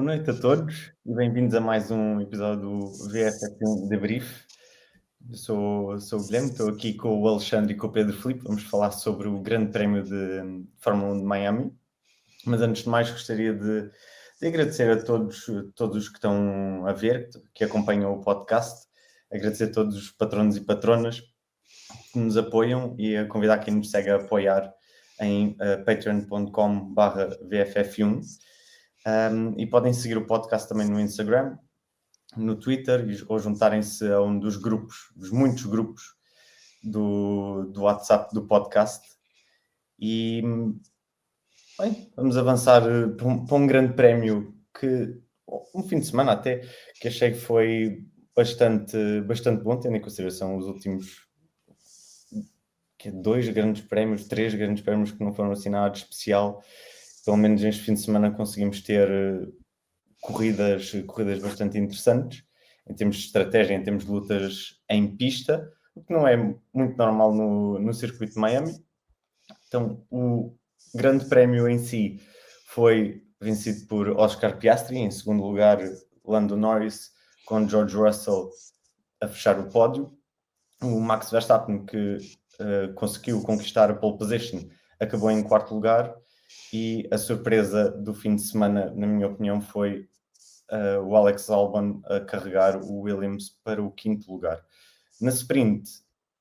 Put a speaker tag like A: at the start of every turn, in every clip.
A: Boa noite a todos e bem-vindos a mais um episódio do VFF1 Debrief. Eu sou o Guilherme, estou aqui com o Alexandre e com o Pedro Filipe. Vamos falar sobre o Grande Prémio de Fórmula 1 de Miami. Mas antes de mais, gostaria de agradecer a todos os que estão a ver, que acompanham o podcast. Agradecer a todos os patronos e patronas que nos apoiam e a convidar quem nos segue a apoiar em patreon.com/VFF1. E podem seguir o podcast também no Instagram, no Twitter, ou juntarem-se a um dos grupos, dos muitos grupos do WhatsApp do podcast. E, bem, vamos avançar para um grande prémio que, um fim de semana até, que achei que foi bastante bom, tendo em consideração os últimos três grandes prémios que não foram assim nada de especial. Pelo menos este fim de semana conseguimos ter corridas bastante interessantes, em termos de estratégia, em termos de lutas em pista, o que não é muito normal no circuito de Miami. Então, o grande prémio em si foi vencido por Oscar Piastri, em segundo lugar Lando Norris, com George Russell a fechar o pódio. O Max Verstappen, que conseguiu conquistar a pole position, acabou em quarto lugar. E a surpresa do fim de semana, na minha opinião, foi o Alex Albon a carregar o Williams para o quinto lugar. Na sprint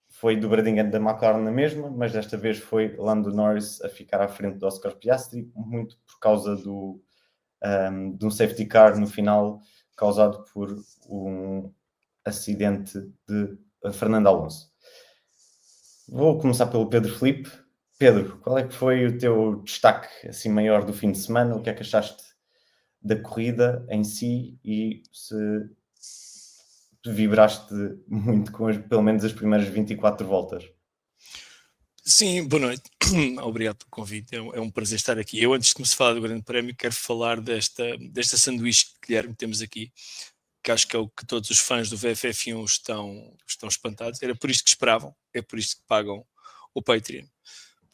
A: foi dobradinha da McLaren na mesma, mas desta vez foi Lando Norris a ficar à frente do Oscar Piastri, muito por causa de um safety car no final, causado por um acidente de Fernando Alonso. Vou começar pelo Pedro Filipe. Pedro, qual é que foi o teu destaque assim maior do fim de semana? O que é que achaste da corrida em si e se vibraste muito com pelo menos as primeiras 24 voltas?
B: Sim, boa noite. Obrigado pelo convite. É um prazer estar aqui. Eu, antes de começar a falar do Grande Prémio, quero falar desta sanduíche que, Guilherme, temos aqui, que acho que é o que todos os fãs do VFF1 estão espantados. Era por isto que esperavam, é por isto que pagam o Patreon.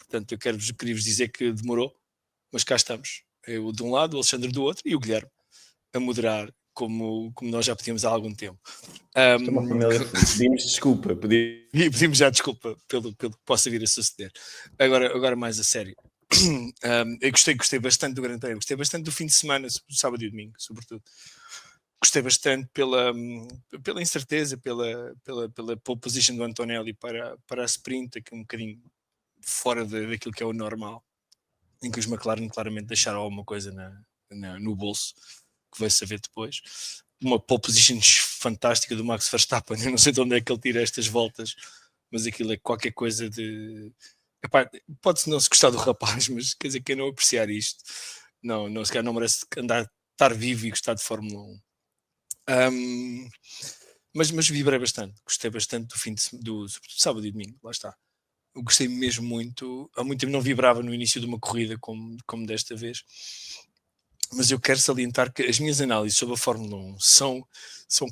B: Portanto, queria-vos dizer que demorou, mas cá estamos. Eu de um lado, o Alexandre do outro e o Guilherme a moderar, como nós já pedimos há algum tempo.
A: É uma família feliz.
C: Pedimos desculpa.
B: Pedimos já desculpa pelo que possa vir a suceder. Agora mais a sério. Eu gostei bastante do Grande Prémio, gostei bastante do fim de semana, sábado e domingo, sobretudo. Gostei bastante pela incerteza, pela pole position do Antonelli para a sprint, aqui um bocadinho fora daquilo que é o normal, em que os McLaren claramente deixaram alguma coisa no bolso, que vai saber depois. Uma pole position fantástica do Max Verstappen. Eu não sei de onde é que ele tira estas voltas, mas aquilo é qualquer coisa de... Epá, pode-se não se gostar do rapaz, mas quer dizer, quem não apreciar isto não se calhar não merece estar vivo e gostar de Fórmula 1. Mas vibrei bastante, gostei bastante do fim do sábado e domingo, lá está. Eu gostei mesmo muito. Há muito tempo não vibrava no início de uma corrida como desta vez. Mas eu quero salientar que as minhas análises sobre a Fórmula 1 são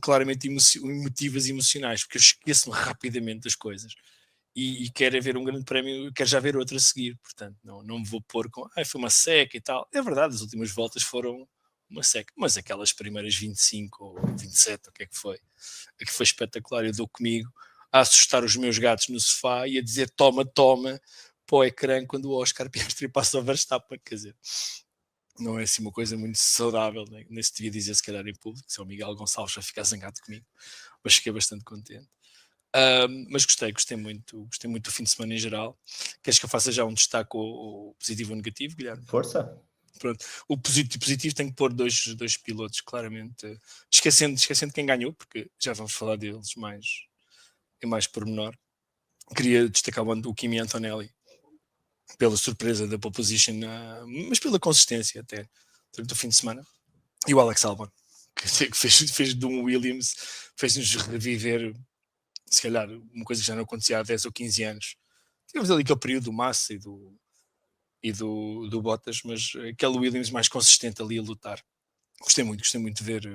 B: claramente emotivas e emocionais, porque eu esqueço-me rapidamente das coisas. E quero ver um grande prémio, quero já ver outro a seguir. Portanto, não me vou pôr com foi uma seca e tal. É verdade, as últimas voltas foram uma seca, mas aquelas primeiras 25 ou 27, o que é que foi? A que foi espetacular. Eu dou comigo a assustar os meus gatos no sofá e a dizer toma para o ecrã quando o Oscar Piastri passa ao Verstappen, quer dizer, não é assim uma coisa muito saudável, né? Nem se devia dizer se calhar em público, se o Miguel Gonçalves vai ficar zangado comigo, mas fiquei bastante contente. Mas gostei muito do fim de semana em geral. Queres que eu faça já um destaque o positivo ou o negativo, Guilherme?
A: Força!
B: Pronto. O positivo tem que pôr dois pilotos, claramente, esquecendo quem ganhou, porque já vamos falar deles em mais pormenor. Queria destacar o Kimi Antonelli pela surpresa da pole position, mas pela consistência até durante o fim de semana, e o Alex Albon, que fez de um Williams, fez-nos reviver se calhar uma coisa que já não acontecia há 10 ou 15 anos. Tivemos ali aquele período do Massa e do Bottas, mas aquele Williams mais consistente ali a lutar. Gostei muito de ver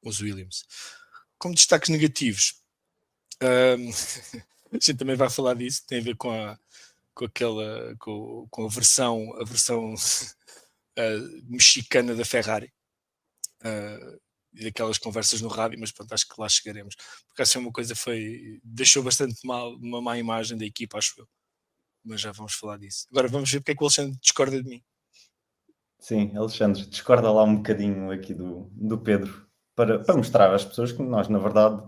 B: os Williams. Como destaques negativos, a gente também vai falar disso, tem a ver com a versão mexicana da Ferrari, e daquelas conversas no rádio, mas pronto, acho que lá chegaremos. Porque essa é uma coisa deixou bastante mal, uma má imagem da equipa, acho eu. Mas já vamos falar disso. Agora vamos ver porque é que o Alexandre discorda de mim.
A: Sim, Alexandre, discorda lá um bocadinho aqui do Pedro, para mostrar às pessoas que nós, na verdade,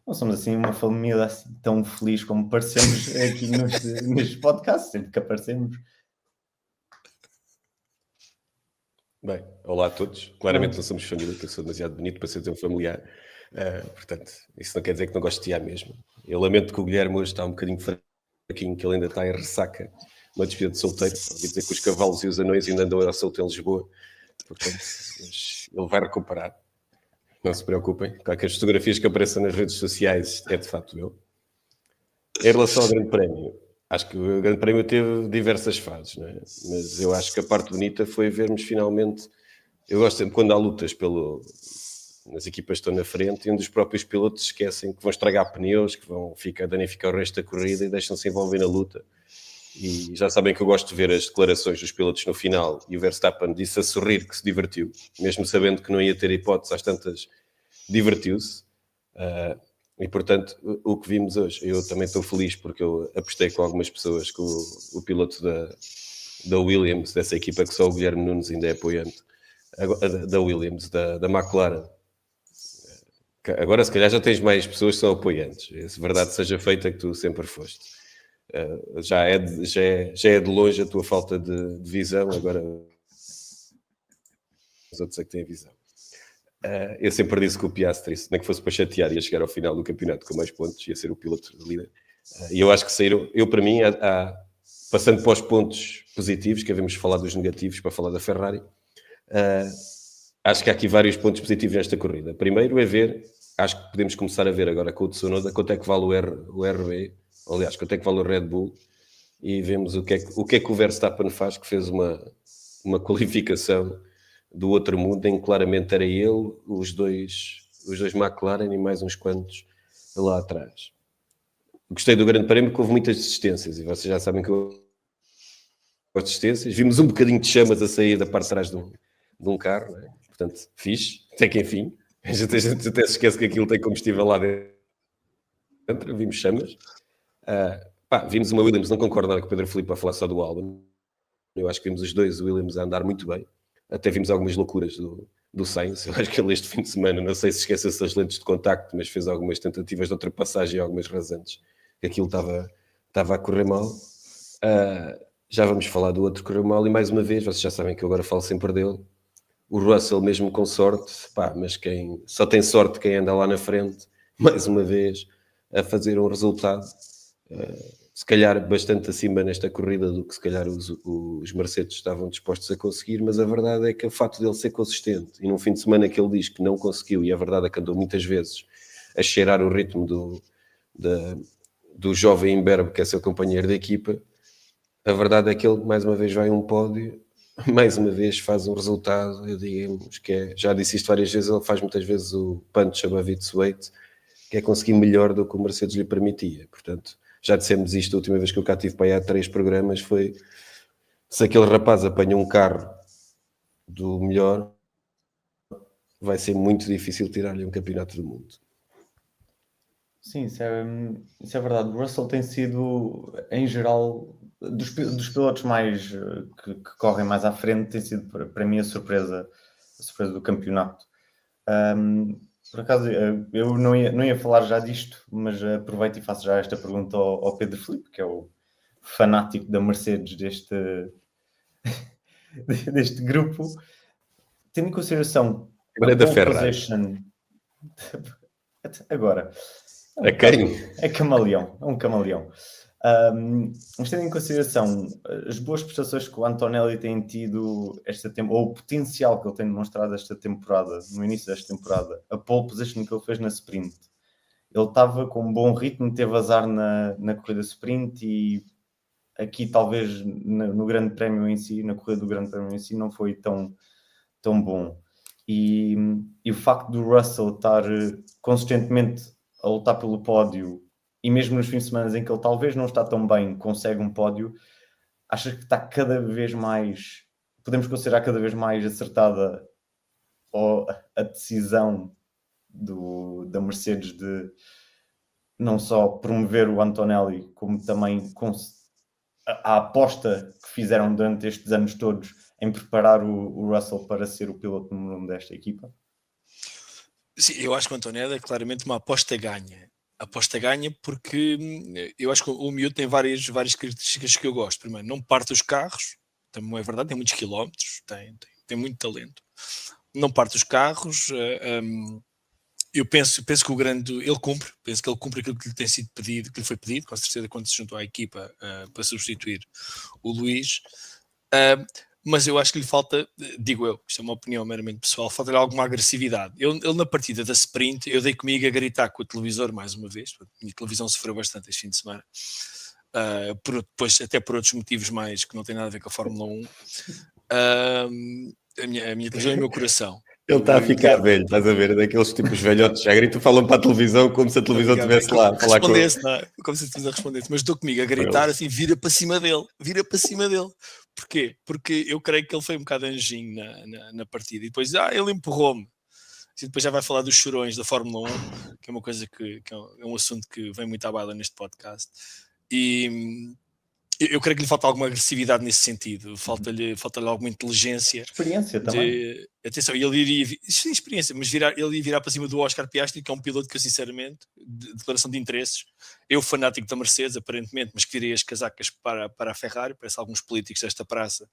A: não somos assim uma família assim tão feliz como parecemos aqui nestes podcasts, sempre que aparecemos.
C: Bem, olá a todos. Claramente não somos família, que eu sou demasiado bonito para ser tão familiar. Portanto, isso não quer dizer que não gosto de ti mesmo. Eu lamento que o Guilherme hoje está um bocadinho fraquinho, que ele ainda está em ressaca, uma despedida de solteiro. Ouvi dizer que os cavalos e os anões ainda andam a solto em Lisboa. Portanto, ele vai recuperar. Não se preocupem. Claro que as fotografias que aparecem nas redes sociais é de facto eu. Em relação ao Grande Prémio, acho que o Grande Prémio teve diversas fases, não é? Mas eu acho que a parte bonita foi vermos finalmente. Eu gosto sempre quando há lutas nas equipas que estão na frente e um dos próprios pilotos esquecem que vão estragar pneus, que vão danificar o resto da corrida e deixam-se envolver na luta. E já sabem que eu gosto de ver as declarações dos pilotos no final, e o Verstappen disse a sorrir que se divertiu, mesmo sabendo que não ia ter hipótese, às tantas divertiu-se. E portanto, o que vimos hoje, eu também estou feliz porque eu apostei com algumas pessoas que o piloto da Williams, dessa equipa que só o Guilherme Nunes ainda é apoiante, da Williams, da McLaren. Agora se calhar já tens mais pessoas que são apoiantes, se verdade seja feita que tu sempre foste. Já é de longe a tua falta de visão, agora os outros é que têm visão. Eu sempre disse que o Piastri, se não que fosse para chatear, ia chegar ao final do campeonato com mais pontos, ia ser o piloto líder. E eu acho que saíram, para mim, passando para os pontos positivos, que havemos falar dos negativos para falar da Ferrari, acho que há aqui vários pontos positivos nesta corrida. Primeiro é ver, acho que podemos começar a ver agora com o Tsunoda quanto é que vale o RB, aliás, quanto é que vale o Red Bull, e vemos o que é que o Verstappen faz, que fez uma qualificação do outro mundo, em que claramente era ele, os dois McLaren e mais uns quantos lá atrás. Gostei do Grande Prémio porque houve muitas desistências, e vocês já sabem que eu gosto de desistências. Vimos um bocadinho de chamas a sair da parte de trás de um carro, não é? Portanto, fixe, até que enfim. A gente até se esquece que aquilo tem combustível lá dentro. Vimos chamas. Vimos uma Williams, não concordo nada com o Pedro Filipe a falar só do Albon. Eu acho que vimos os dois Williams a andar muito bem. Até vimos algumas loucuras do Sainz. Eu acho que ele este fim de semana, não sei se esqueceu-se das lentes de contacto, mas fez algumas tentativas de ultrapassagem e algumas rasantes. Aquilo estava a correr mal. Já vamos falar do outro que correu mal, e mais uma vez, vocês já sabem que eu agora falo sempre dele. O Russell, mesmo com sorte, mas só tem sorte quem anda lá na frente, mais uma vez, a fazer um resultado se calhar bastante acima nesta corrida do que se calhar os Mercedes estavam dispostos a conseguir, mas a verdade é que o facto dele ser consistente, e num fim de semana que ele diz que não conseguiu, e a verdade é que andou muitas vezes a cheirar o ritmo do jovem imberbe que é seu companheiro da equipa, a verdade é que ele mais uma vez vai a um pódio, mais uma vez faz um resultado, eu digamos que já disse isto várias vezes, ele faz muitas vezes o punch above its weight, que é conseguir melhor do que o Mercedes lhe permitia. Portanto, já dissemos isto a última vez que eu cá tive para aí há 3 programas, foi se aquele rapaz apanha um carro do melhor, vai ser muito difícil tirar-lhe um campeonato do mundo.
A: Sim, isso é verdade. O Russell tem sido, em geral, dos pilotos mais que correm mais à frente, tem sido para mim a surpresa do campeonato. Por acaso, eu não ia falar já disto, mas aproveito e faço já esta pergunta ao Pedro Filipe, que é o fanático da Mercedes deste grupo. Tendo em consideração
C: Agora é da Ferrari.
A: Agora.
C: A quem?
A: É camaleão, é um camaleão. Mas tendo em consideração as boas prestações que o Antonelli tem tido ou o potencial que ele tem demonstrado esta temporada, no início desta temporada, a pole position que ele fez na sprint, ele estava com um bom ritmo, teve azar na corrida sprint, e aqui talvez no Grande Prémio em si, na corrida do Grande Prémio em si, não foi tão bom. E o facto do Russell estar consistentemente a lutar pelo pódio, e mesmo nos fins de semana em que ele talvez não está tão bem, consegue um pódio, achas que está cada vez mais, podemos considerar cada vez mais acertada ou a decisão da Mercedes de não só promover o Antonelli, como também a aposta que fizeram durante estes anos todos em preparar o Russell para ser o piloto número 1 desta equipa?
B: Sim, eu acho que o Antonelli é claramente uma aposta ganha. Aposta ganha porque eu acho que o miúdo tem várias características que eu gosto. Primeiro, não parte os carros, também é verdade, tem muitos quilómetros, tem muito talento. Não parte os carros. Eu penso que penso que ele cumpre aquilo que lhe tem sido pedido, que lhe foi pedido, com certeza, quando se juntou à equipa para substituir o Luís. Mas eu acho que lhe falta, digo eu, isto é uma opinião meramente pessoal, falta-lhe alguma agressividade. Ele na partida da sprint, eu dei comigo a gritar com o televisor mais uma vez, a minha televisão sofreu bastante este fim de semana, depois, até por outros motivos mais que não têm nada a ver com a Fórmula 1. A minha televisão é o meu coração.
C: Ele está a ficar velho, estás a ver? Daqueles tipos velhotes já gritam, falam para a televisão como se a televisão estivesse lá a falar com ele.
B: Como se a televisão respondesse, mas estou comigo a gritar assim, vira para cima dele. Porquê? Porque eu creio que ele foi um bocado anjinho na partida e depois, ele empurrou-me. E depois já vai falar dos chorões da Fórmula 1, que é uma coisa que é um assunto que vem muito à baila neste podcast. E eu creio que lhe falta alguma agressividade nesse sentido, falta-lhe alguma inteligência.
A: Experiência também.
B: Atenção, ele iria experiência, mas ele ia virar para cima do Oscar Piastri, que é um piloto que eu sinceramente, de declaração de interesses, eu fanático da Mercedes, aparentemente, mas que virei as casacas para a Ferrari, parece alguns políticos desta praça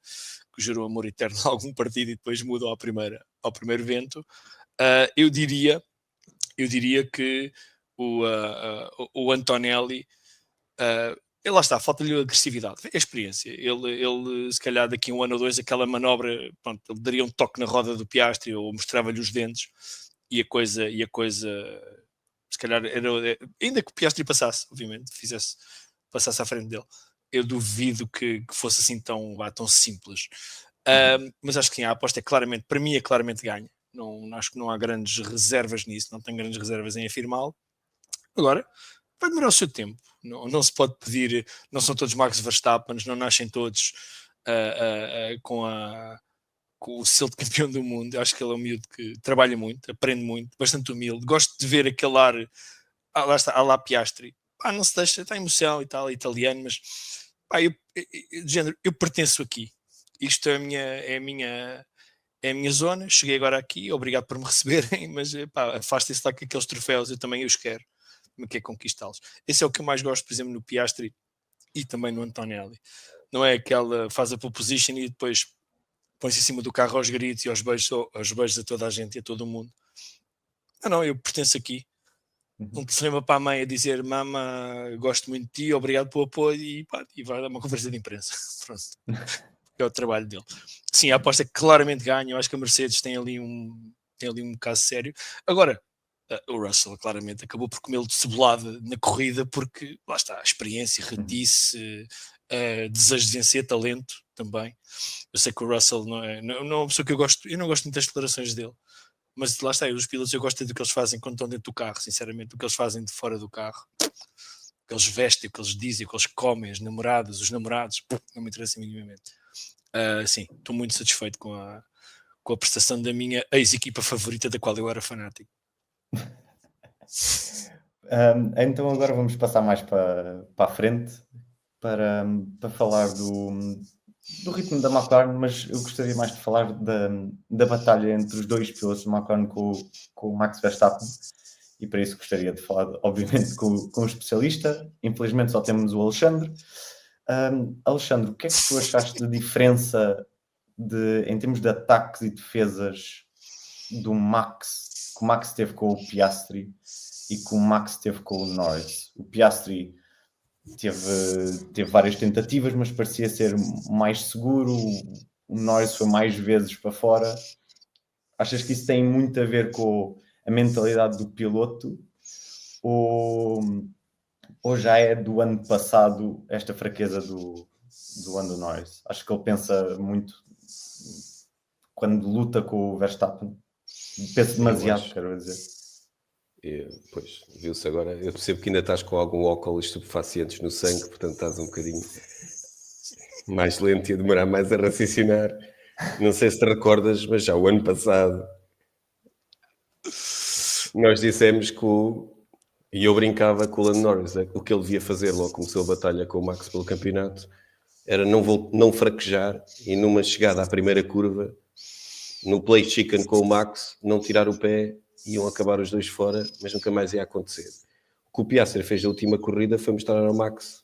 B: que juram amor eterno a algum partido e depois mudam ao primeiro vento. Eu diria que o Antonelli... lá está, falta-lhe falta-lhe a experiência. Ele, se calhar, daqui a 1 ano ou 2, aquela manobra, pronto, ele daria um toque na roda do Piastri ou mostrava-lhe os dentes e a coisa, se calhar, ainda que o Piastri passasse, obviamente, passasse à frente dele. Eu duvido que fosse assim tão simples. Mas acho que sim, a aposta para mim é claramente ganha. Acho que não há grandes reservas nisso, não tenho grandes reservas em afirmá-lo. Agora, vai demorar o seu tempo. Não se pode pedir, não são todos Max Verstappen, não nascem todos com o selo de campeão do mundo. Eu acho que ele é um miúdo que trabalha muito, aprende muito, bastante humilde. Gosto de ver aquele ar, lá está, lá Piastri. Não se deixa, está emoção e tal, italiano, mas eu pertenço aqui. Isto é a minha zona. Cheguei agora aqui, obrigado por me receberem, mas afastem-se lá com aqueles troféus, eu também os quero. Me quer conquistá-los. Esse é o que eu mais gosto, por exemplo, no Piastri e também no Antonelli. Não é aquela faz a pole position e depois põe-se em cima do carro aos gritos e aos beijos a toda a gente e a todo o mundo. Não, eu pertenço aqui. Um telefonema para a mãe a dizer: mama, gosto muito de ti, obrigado pelo apoio, e vai dar uma conversa de imprensa. Pronto. É o trabalho dele. Sim, a aposta claramente ganha. Eu acho que a Mercedes tem ali um caso sério. Agora, o Russell claramente acabou por comê-lo de cebolada na corrida, porque lá está, a experiência, retice, desejo de vencer, talento também. Eu sei que o Russell não é uma pessoa que eu não gosto muito das declarações dele, mas lá está, os pilotos eu gosto do que eles fazem quando estão dentro do carro, sinceramente, o que eles fazem de fora do carro, o que eles vestem, o que eles dizem, o que eles comem, as namoradas, os namorados, não me interessa minimamente. Sim, estou muito satisfeito com a prestação da minha ex-equipa favorita, da qual eu era fanático.
A: Então agora vamos passar mais para a frente para falar do ritmo da McLaren, mas eu gostaria mais de falar da batalha entre os dois pilotos da McLaren com o Max Verstappen, e para isso gostaria de falar, obviamente, com o especialista. Infelizmente só temos o Alexandre. Alexandre, o que é que tu achaste de diferença em termos de ataques e defesas do Max, que o Max teve com o Piastri e que o Max teve com o Norris? O Piastri teve várias tentativas, mas parecia ser mais seguro. O Norris foi mais vezes para fora. Achas que isso tem muito a ver com a mentalidade do piloto? Ou já é do ano passado esta fraqueza do Lando Norris? Acho que ele pensa muito quando luta com o Verstappen. Pensa demasiado, quero dizer.
C: Pois, viu-se agora. Eu percebo que ainda estás com algum álcool estupefacientes no sangue, portanto estás um bocadinho mais lento e a demorar mais a raciocinar. Não sei se te recordas, mas já o ano passado nós dissemos que e eu brincava com o Lando Norris, o que ele devia fazer logo começou a batalha com o Max pelo campeonato, era não fraquejar e numa chegada à primeira curva, no play chicken com o Max, não tirar o pé, iam acabar os dois fora, mas nunca mais ia acontecer. O que o Piastri fez na última corrida foi mostrar ao Max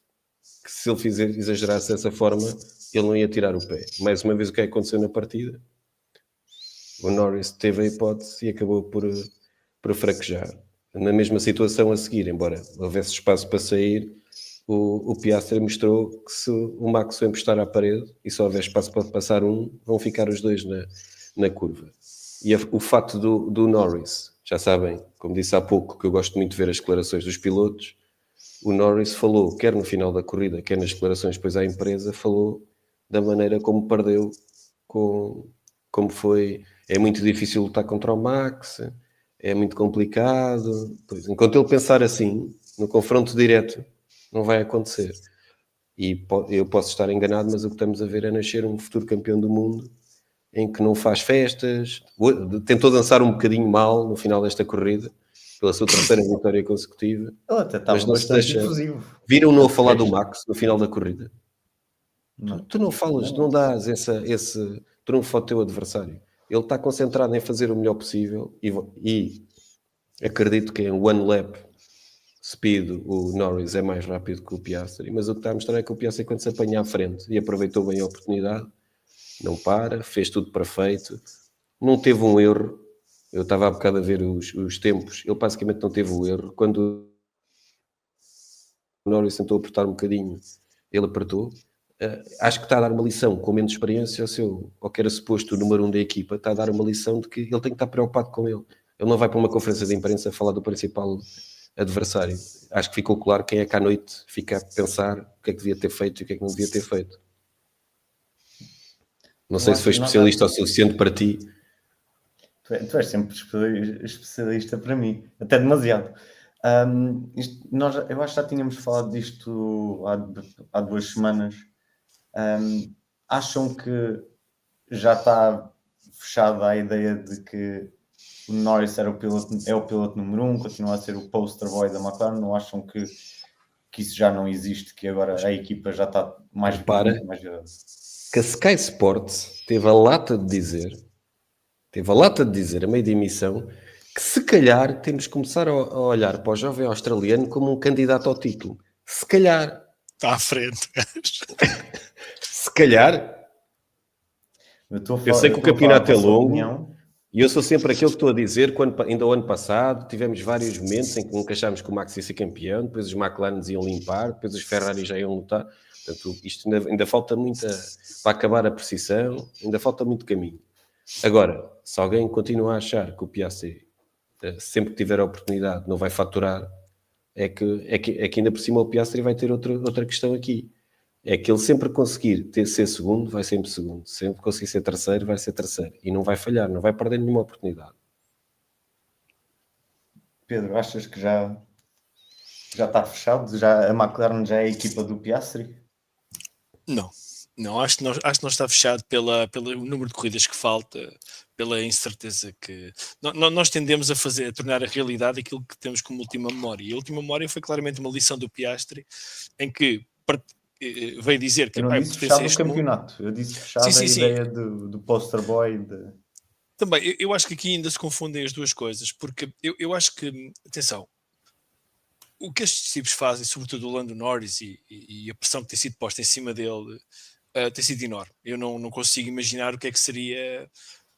C: que se ele exagerasse dessa forma, ele não ia tirar o pé. Mais uma vez, o que aconteceu na partida? O Norris teve a hipótese e acabou por fraquejar. Na mesma situação a seguir, embora houvesse espaço para sair, o Piastri mostrou que se o Max o encostar à parede e só houver espaço para passar vão ficar os dois na curva. E o facto do Norris, já sabem, como disse há pouco, que eu gosto muito de ver as declarações dos pilotos, o Norris falou, quer no final da corrida, quer nas declarações depois à empresa, falou da maneira como perdeu, como foi, é muito difícil lutar contra o Max, é muito complicado. Pois, enquanto ele pensar assim, no confronto direto, não vai acontecer. E eu posso estar enganado, mas o que estamos a ver é nascer um futuro campeão do mundo em que não faz festas, tentou dançar um bocadinho mal no final desta corrida, pela sua terceira vitória consecutiva.
A: Ele até estava bastante efusivo.
C: Viram-no a falar do Max no final da corrida?
A: Não.
C: Tu não falas, não dás esse trunfo ao teu adversário. Ele está concentrado em fazer o melhor possível e acredito que em one lap speed o Norris é mais rápido que o Piastri, mas o que está a mostrar é que o Piastri, quando se apanha à frente e aproveitou bem a oportunidade, não para, fez tudo perfeito, não teve um erro. Eu estava há bocado a ver os tempos, ele basicamente não teve o erro. Quando o Norris tentou apertar um bocadinho, ele apertou. Acho que está a dar uma lição com menos experiência ao que era suposto o número 1 da equipa, está a dar uma lição de que ele tem que estar preocupado com ele. Ele não vai para uma conferência de imprensa falar do principal adversário. Acho que ficou claro quem é que à noite fica a pensar o que é que devia ter feito e o que é que não devia ter feito. Não sei se foi especialista o suficiente para ti.
A: Tu és sempre especialista para mim, até demasiado. Eu acho que já tínhamos falado disto há 2 semanas. Acham que já está fechada a ideia de que o Norris é o piloto número 1, continua a ser o poster boy da McLaren? Não acham que isso já não existe, que agora a equipa já está mais
C: grande? Que a Sky Sports teve a lata de dizer a meio de emissão que se calhar temos que começar a olhar para o jovem australiano como um candidato ao título. Se calhar.
B: Está à frente.
C: Se calhar. Eu sei que o campeonato é longo e eu sou sempre aquele que estou a dizer, quando ainda o ano passado tivemos vários momentos em que nunca achámos que o Max ia ser campeão, depois os McLaren iam limpar, depois os Ferrari já iam lutar. Portanto, isto ainda falta muito para acabar a precisão, ainda falta muito caminho. Agora, se alguém continua a achar que o Piastri, sempre que tiver a oportunidade, não vai faturar, é que ainda por cima o Piastri vai ter outra questão aqui. É que ele sempre conseguir ser segundo, vai sempre segundo. Sempre conseguir ser terceiro, vai ser terceiro. E não vai falhar, não vai perder nenhuma oportunidade.
A: Pedro, achas que já está fechado? A McLaren já é a equipa do Piastri?
B: Não, acho que não está fechado pelo número de corridas que falta, pela incerteza que... Nós tendemos a tornar a realidade aquilo que temos como última memória. E a última memória foi claramente uma lição do Piastri, em que veio dizer que...
A: Eu não disse fechado o campeonato, eu disse fechado a ideia do poster boy.
B: Também, eu acho que aqui ainda se confundem as duas coisas, porque eu acho que, atenção, o que estes tipos fazem, sobretudo o Lando Norris e a pressão que tem sido posta em cima dele, tem sido enorme. Eu não consigo imaginar o que é que seria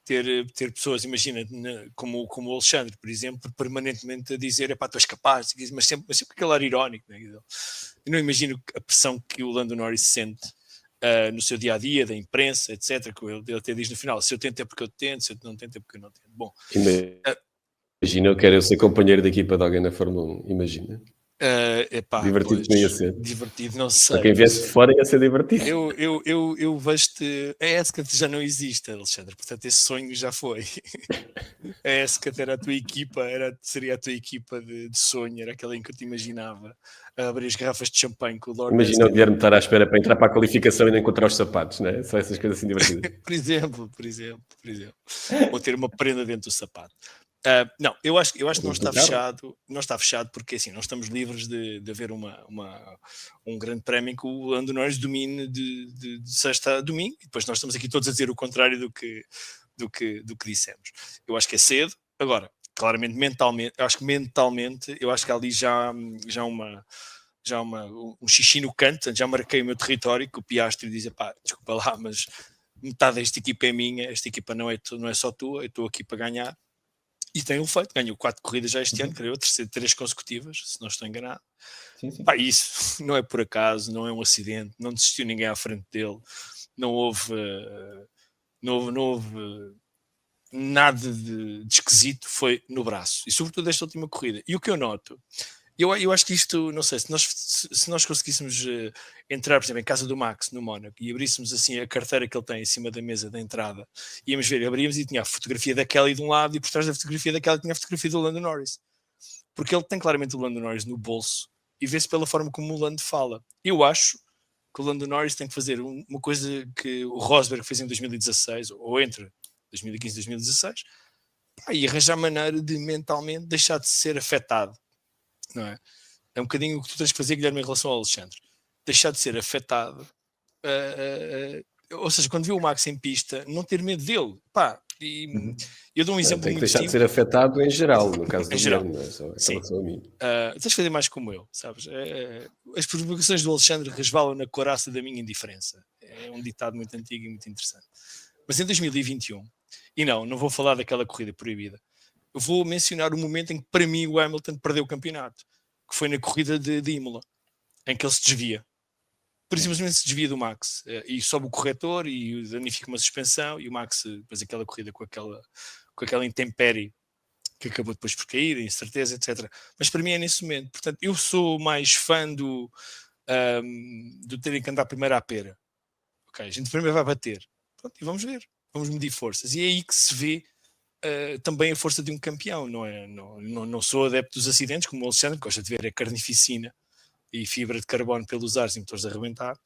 B: ter pessoas, imagina, como o Alexandre, por exemplo, permanentemente a dizer, epá, tu és capaz, mas sempre com aquele ar irónico. Né? Eu não imagino a pressão que o Lando Norris sente no seu dia-a-dia, da imprensa, etc. Que ele até diz no final, se eu tento é porque eu tento, se eu não tento é porque eu não tento. Bom,
C: imagina, eu quero ser companheiro de equipa de alguém na Fórmula 1, imagina. Divertido não ia ser.
B: Divertido, não sei.
C: Para quem viesse de fora ia ser divertido.
B: Eu vejo-te... A Escat já não existe, Alexandre, portanto esse sonho já foi. A Escat era a tua equipa, seria a tua equipa de sonho, era aquela em que eu te imaginava a abrir as garrafas de champanhe com o Lord.
C: Imagina o Guilherme estar à espera para entrar para a qualificação e não encontrar os sapatos, não é? Só essas coisas assim divertidas.
B: por exemplo. Ou ter uma prenda dentro do sapato. Não, eu acho que não está
C: Complicado.
B: fechado. Não está fechado porque assim, não estamos livres de haver um grande prémio que o Lando Norris domine de sexta a domingo, e depois nós estamos aqui todos a dizer o contrário do que dissemos. Eu acho que é cedo. Agora, claramente, mentalmente, eu acho que há ali já um xixi no canto, já marquei o meu território, que o Piastri diz, pá, desculpa lá, mas metade desta equipa é minha, esta equipa não é só tua, eu estou aqui para ganhar. E tem um feito, ganhou 4 corridas já este ano, creio, 3 consecutivas, se não estou enganado.
A: Sim, sim.
B: Pá, isso não é por acaso, não é um acidente, não desistiu ninguém à frente dele, não houve nada de esquisito, foi no braço, e sobretudo esta última corrida. E o que eu noto, eu acho que isto, não sei, se nós conseguíssemos entrar, por exemplo, em casa do Max, no Mónaco, e abríssemos assim a carteira que ele tem em cima da mesa da entrada, íamos ver, abríamos e tinha a fotografia da Kelly de um lado, e por trás da fotografia da Kelly tinha a fotografia do Lando Norris. Porque ele tem claramente o Lando Norris no bolso, e vê-se pela forma como o Lando fala. Eu acho que o Lando Norris tem que fazer uma coisa que o Rosberg fez em 2016, ou entre 2015 e 2016, e arranjar maneira de mentalmente deixar de ser afetado. Não é? É um bocadinho o que tu tens que fazer, Guilherme, em relação ao Alexandre. Deixar de ser afetado. Ou seja, quando vê o Max em pista, não ter medo dele. Pá, eu dou um exemplo
C: Tem que
B: muito
C: deixar de
B: simples.
C: ser afetado em geral, no caso do
B: Em geral.
C: Guilherme, não é só em
B: Sim.
C: relação a mim.
B: Tens de fazer mais como eu, sabes? As provocações do Alexandre resvalam na coraça da minha indiferença. É um ditado muito antigo e muito interessante. Mas em 2021, e não vou falar daquela corrida proibida, eu vou mencionar o momento em que, para mim, o Hamilton perdeu o campeonato, que foi na corrida de Imola, em que ele se desvia. Simplesmente se desvia do Max, e sobe o corretor e danifica uma suspensão, e o Max, depois aquela corrida com aquela intempérie, que acabou depois por cair, incerteza, etc. Mas para mim é nesse momento. Portanto, eu sou mais fã do terem que andar primeiro à pera. Ok, a gente primeiro vai bater. Pronto, e vamos ver. Vamos medir forças. E é aí que se vê também a força de um campeão. Não sou adepto dos acidentes, como o Alexandre, que gosta de ver a carnificina e fibra de carbono pelos ares e motores a arrebentar.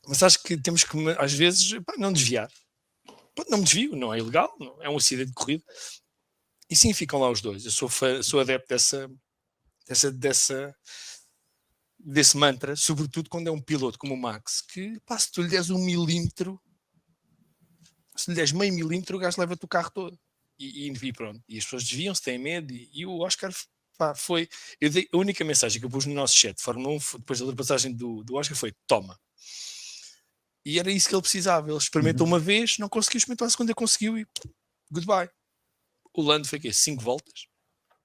B: Mas acho que temos que, às vezes, não desviar. Não me desvio, não é ilegal, não é um acidente de corrida. E sim, ficam lá os dois. Eu sou adepto desse mantra, sobretudo quando é um piloto como o Max, que se tu lhe des 1 milímetro, se lhe des meio milímetro, o gajo leva-te o carro todo. E pronto. E as pessoas desviam-se, têm medo. E o Oscar foi. A única mensagem que eu pus no nosso chat de Fórmula 1, depois da ultrapassagem do Oscar, foi: toma. E era isso que ele precisava. Ele experimentou uma vez, não conseguiu, experimentou a segunda, conseguiu e goodbye. O Lando foi 5 voltas.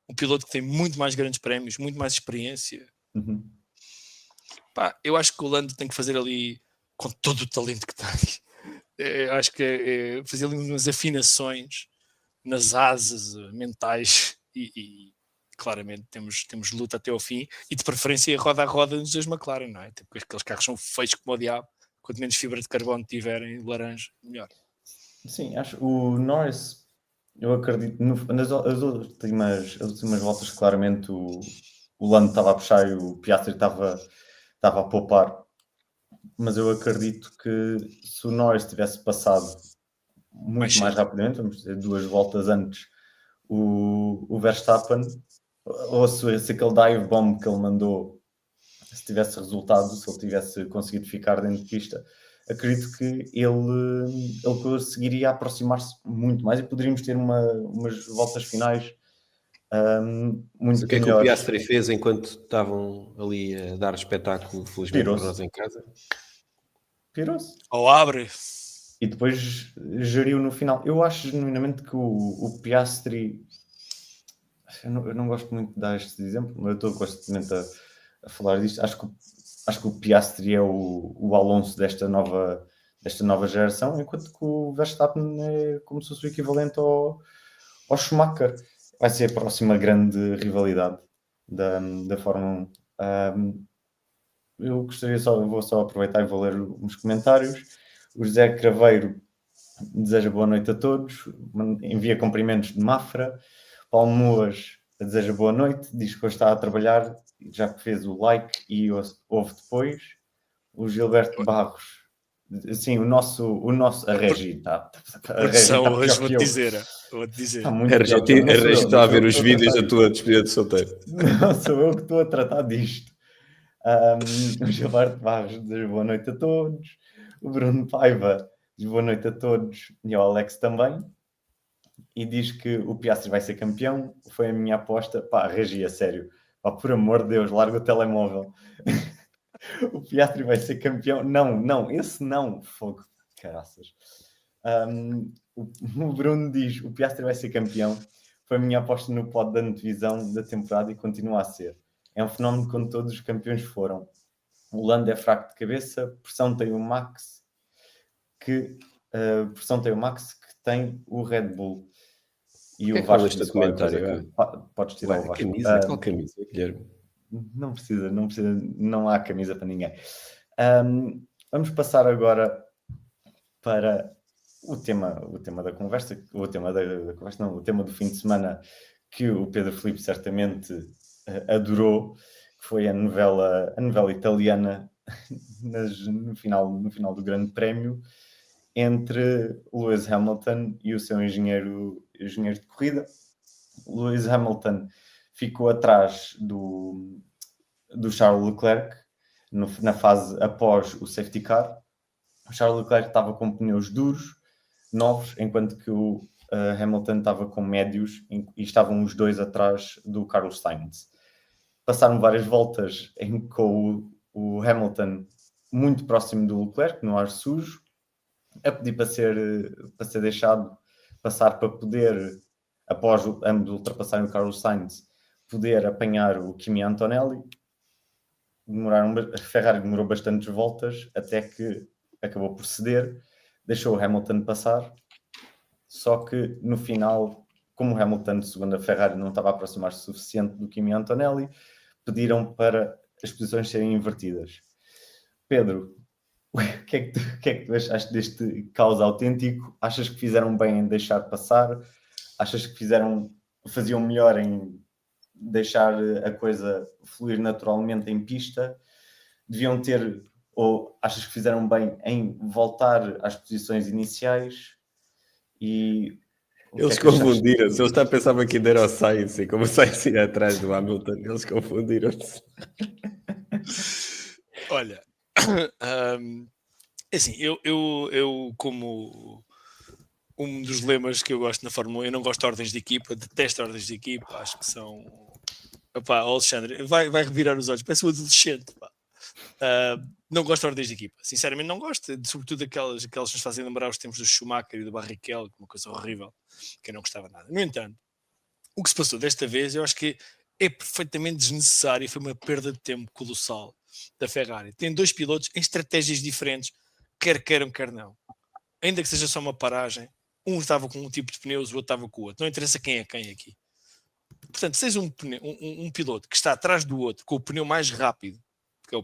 B: Um piloto que tem muito mais grandes prémios, muito mais experiência. Eu acho que o Lando tem que fazer ali, com todo o talento que tem, acho que é fazer ali umas afinações nas asas mentais e claramente temos luta até ao fim, e de preferência roda a roda nos dois McLaren, não é? Porque aqueles carros são feios como o diabo. Quanto menos fibra de carbono tiverem, laranja, melhor.
A: Sim, acho o Norris, eu acredito, nas últimas voltas, claramente o Lando estava a puxar e o Piastri estava a poupar, mas eu acredito que se o Norris tivesse passado muito mais rapidamente, vamos dizer 2 voltas antes, o Verstappen, ou se aquele dive bomb que ele mandou, se tivesse resultado, se ele tivesse conseguido ficar dentro de pista, acredito que ele conseguiria aproximar-se muito mais e poderíamos ter umas voltas finais muito melhores.
C: O que é que o Piastri fez enquanto estavam ali a dar espetáculo, felizmente para nós em casa?
A: Pirou-se.
B: Ou abre.
A: E depois geriu no final. Eu acho genuinamente que o Piastri... Eu não gosto muito de dar este exemplo, mas eu estou constantemente a falar disto. Acho que o Piastri é o Alonso desta nova geração, enquanto que o Verstappen é como se fosse o equivalente ao Schumacher. Vai ser a próxima grande rivalidade da Fórmula 1. Eu vou só aproveitar e vou ler uns comentários. O José Craveiro deseja boa noite a todos, envia cumprimentos de Mafra. Paulo Moas deseja boa noite, diz que hoje está a trabalhar, já que fez o like e ouve depois. O Gilberto Barros Sim, a Regi está.
B: A produção hoje, vou-te dizer.
A: Está muito
C: A Regi está a ver os vídeos da tua despedida de solteiro.
A: Não sou eu que estou a tratar disto. O Gilberto Barros diz boa noite a todos. O Bruno Paiva diz boa noite a todos. E o Alex também. E diz que o Piastri vai ser campeão. Foi a minha aposta. Pá, Regi, a sério. Pá, por amor de Deus, larga o telemóvel. O Piastri vai ser campeão. Não, esse não. Fogo, caraças. O Bruno diz, o Piastri vai ser campeão. Foi a minha aposta no pod da antevisão da temporada e continua a ser. É um fenómeno quando todos os campeões foram. O Lando é fraco de cabeça. Pressão tem o Max que tem o Red Bull. E o Vasco
C: este comentário.
A: Podes tirar o Vasco.
C: Qual camisa, Guilherme?
A: Não precisa, não há camisa para ninguém. Vamos passar agora para o tema da conversa, o tema do fim de semana que o Pedro Filipe certamente adorou, que foi a novela italiana no final do Grande Prémio entre Lewis Hamilton e o seu engenheiro de corrida. Lewis Hamilton ficou atrás do Charles Leclerc na fase após o safety car. O Charles Leclerc estava com pneus duros, novos, enquanto que o Hamilton estava com médios e estavam os dois atrás do Carlos Sainz. Passaram várias voltas com o Hamilton muito próximo do Leclerc, no ar sujo, a pedir para ser deixado passar para poder, após ambos ultrapassarem o Carlos Sainz, poder apanhar o Kimi Antonelli. A Ferrari demorou bastantes voltas até que acabou por ceder, deixou o Hamilton passar, só que no final, como o Hamilton, segundo a Ferrari, não estava a aproximar-se o suficiente do Kimi Antonelli, pediram para as posições serem invertidas. Pedro, o que é que tu achaste deste caos autêntico? Achas que fizeram bem em deixar passar? Achas que faziam melhor em deixar a coisa fluir naturalmente em pista? Deviam ter, ou achas que fizeram bem em voltar às posições iniciais? E
C: eles confundiram-se. Eles pensavam que ainda era o Sainz, e como o Sainz ia atrás do Hamilton, eles confundiram-se.
B: Olha, assim, eu como um dos lemas que eu gosto na Fórmula 1, eu não gosto de ordens de equipa, detesto ordens de equipa, acho que são... Opá, Alexandre, vai revirar os olhos, parece um adolescente, pá. Não gosto de ordens de equipa, sinceramente não gosto, sobretudo aquelas que nos fazem lembrar os tempos do Schumacher e do Barrichello, uma coisa horrível, que eu não gostava nada. No entanto, o que se passou desta vez, eu acho que é perfeitamente desnecessário, foi uma perda de tempo colossal da Ferrari. Tem dois pilotos em estratégias diferentes, quer queiram, quer não. Ainda que seja só uma paragem, um estava com um tipo de pneus, o outro estava com o outro. Não interessa quem é quem aqui. Portanto, se tens um piloto que está atrás do outro com o pneu mais rápido, porque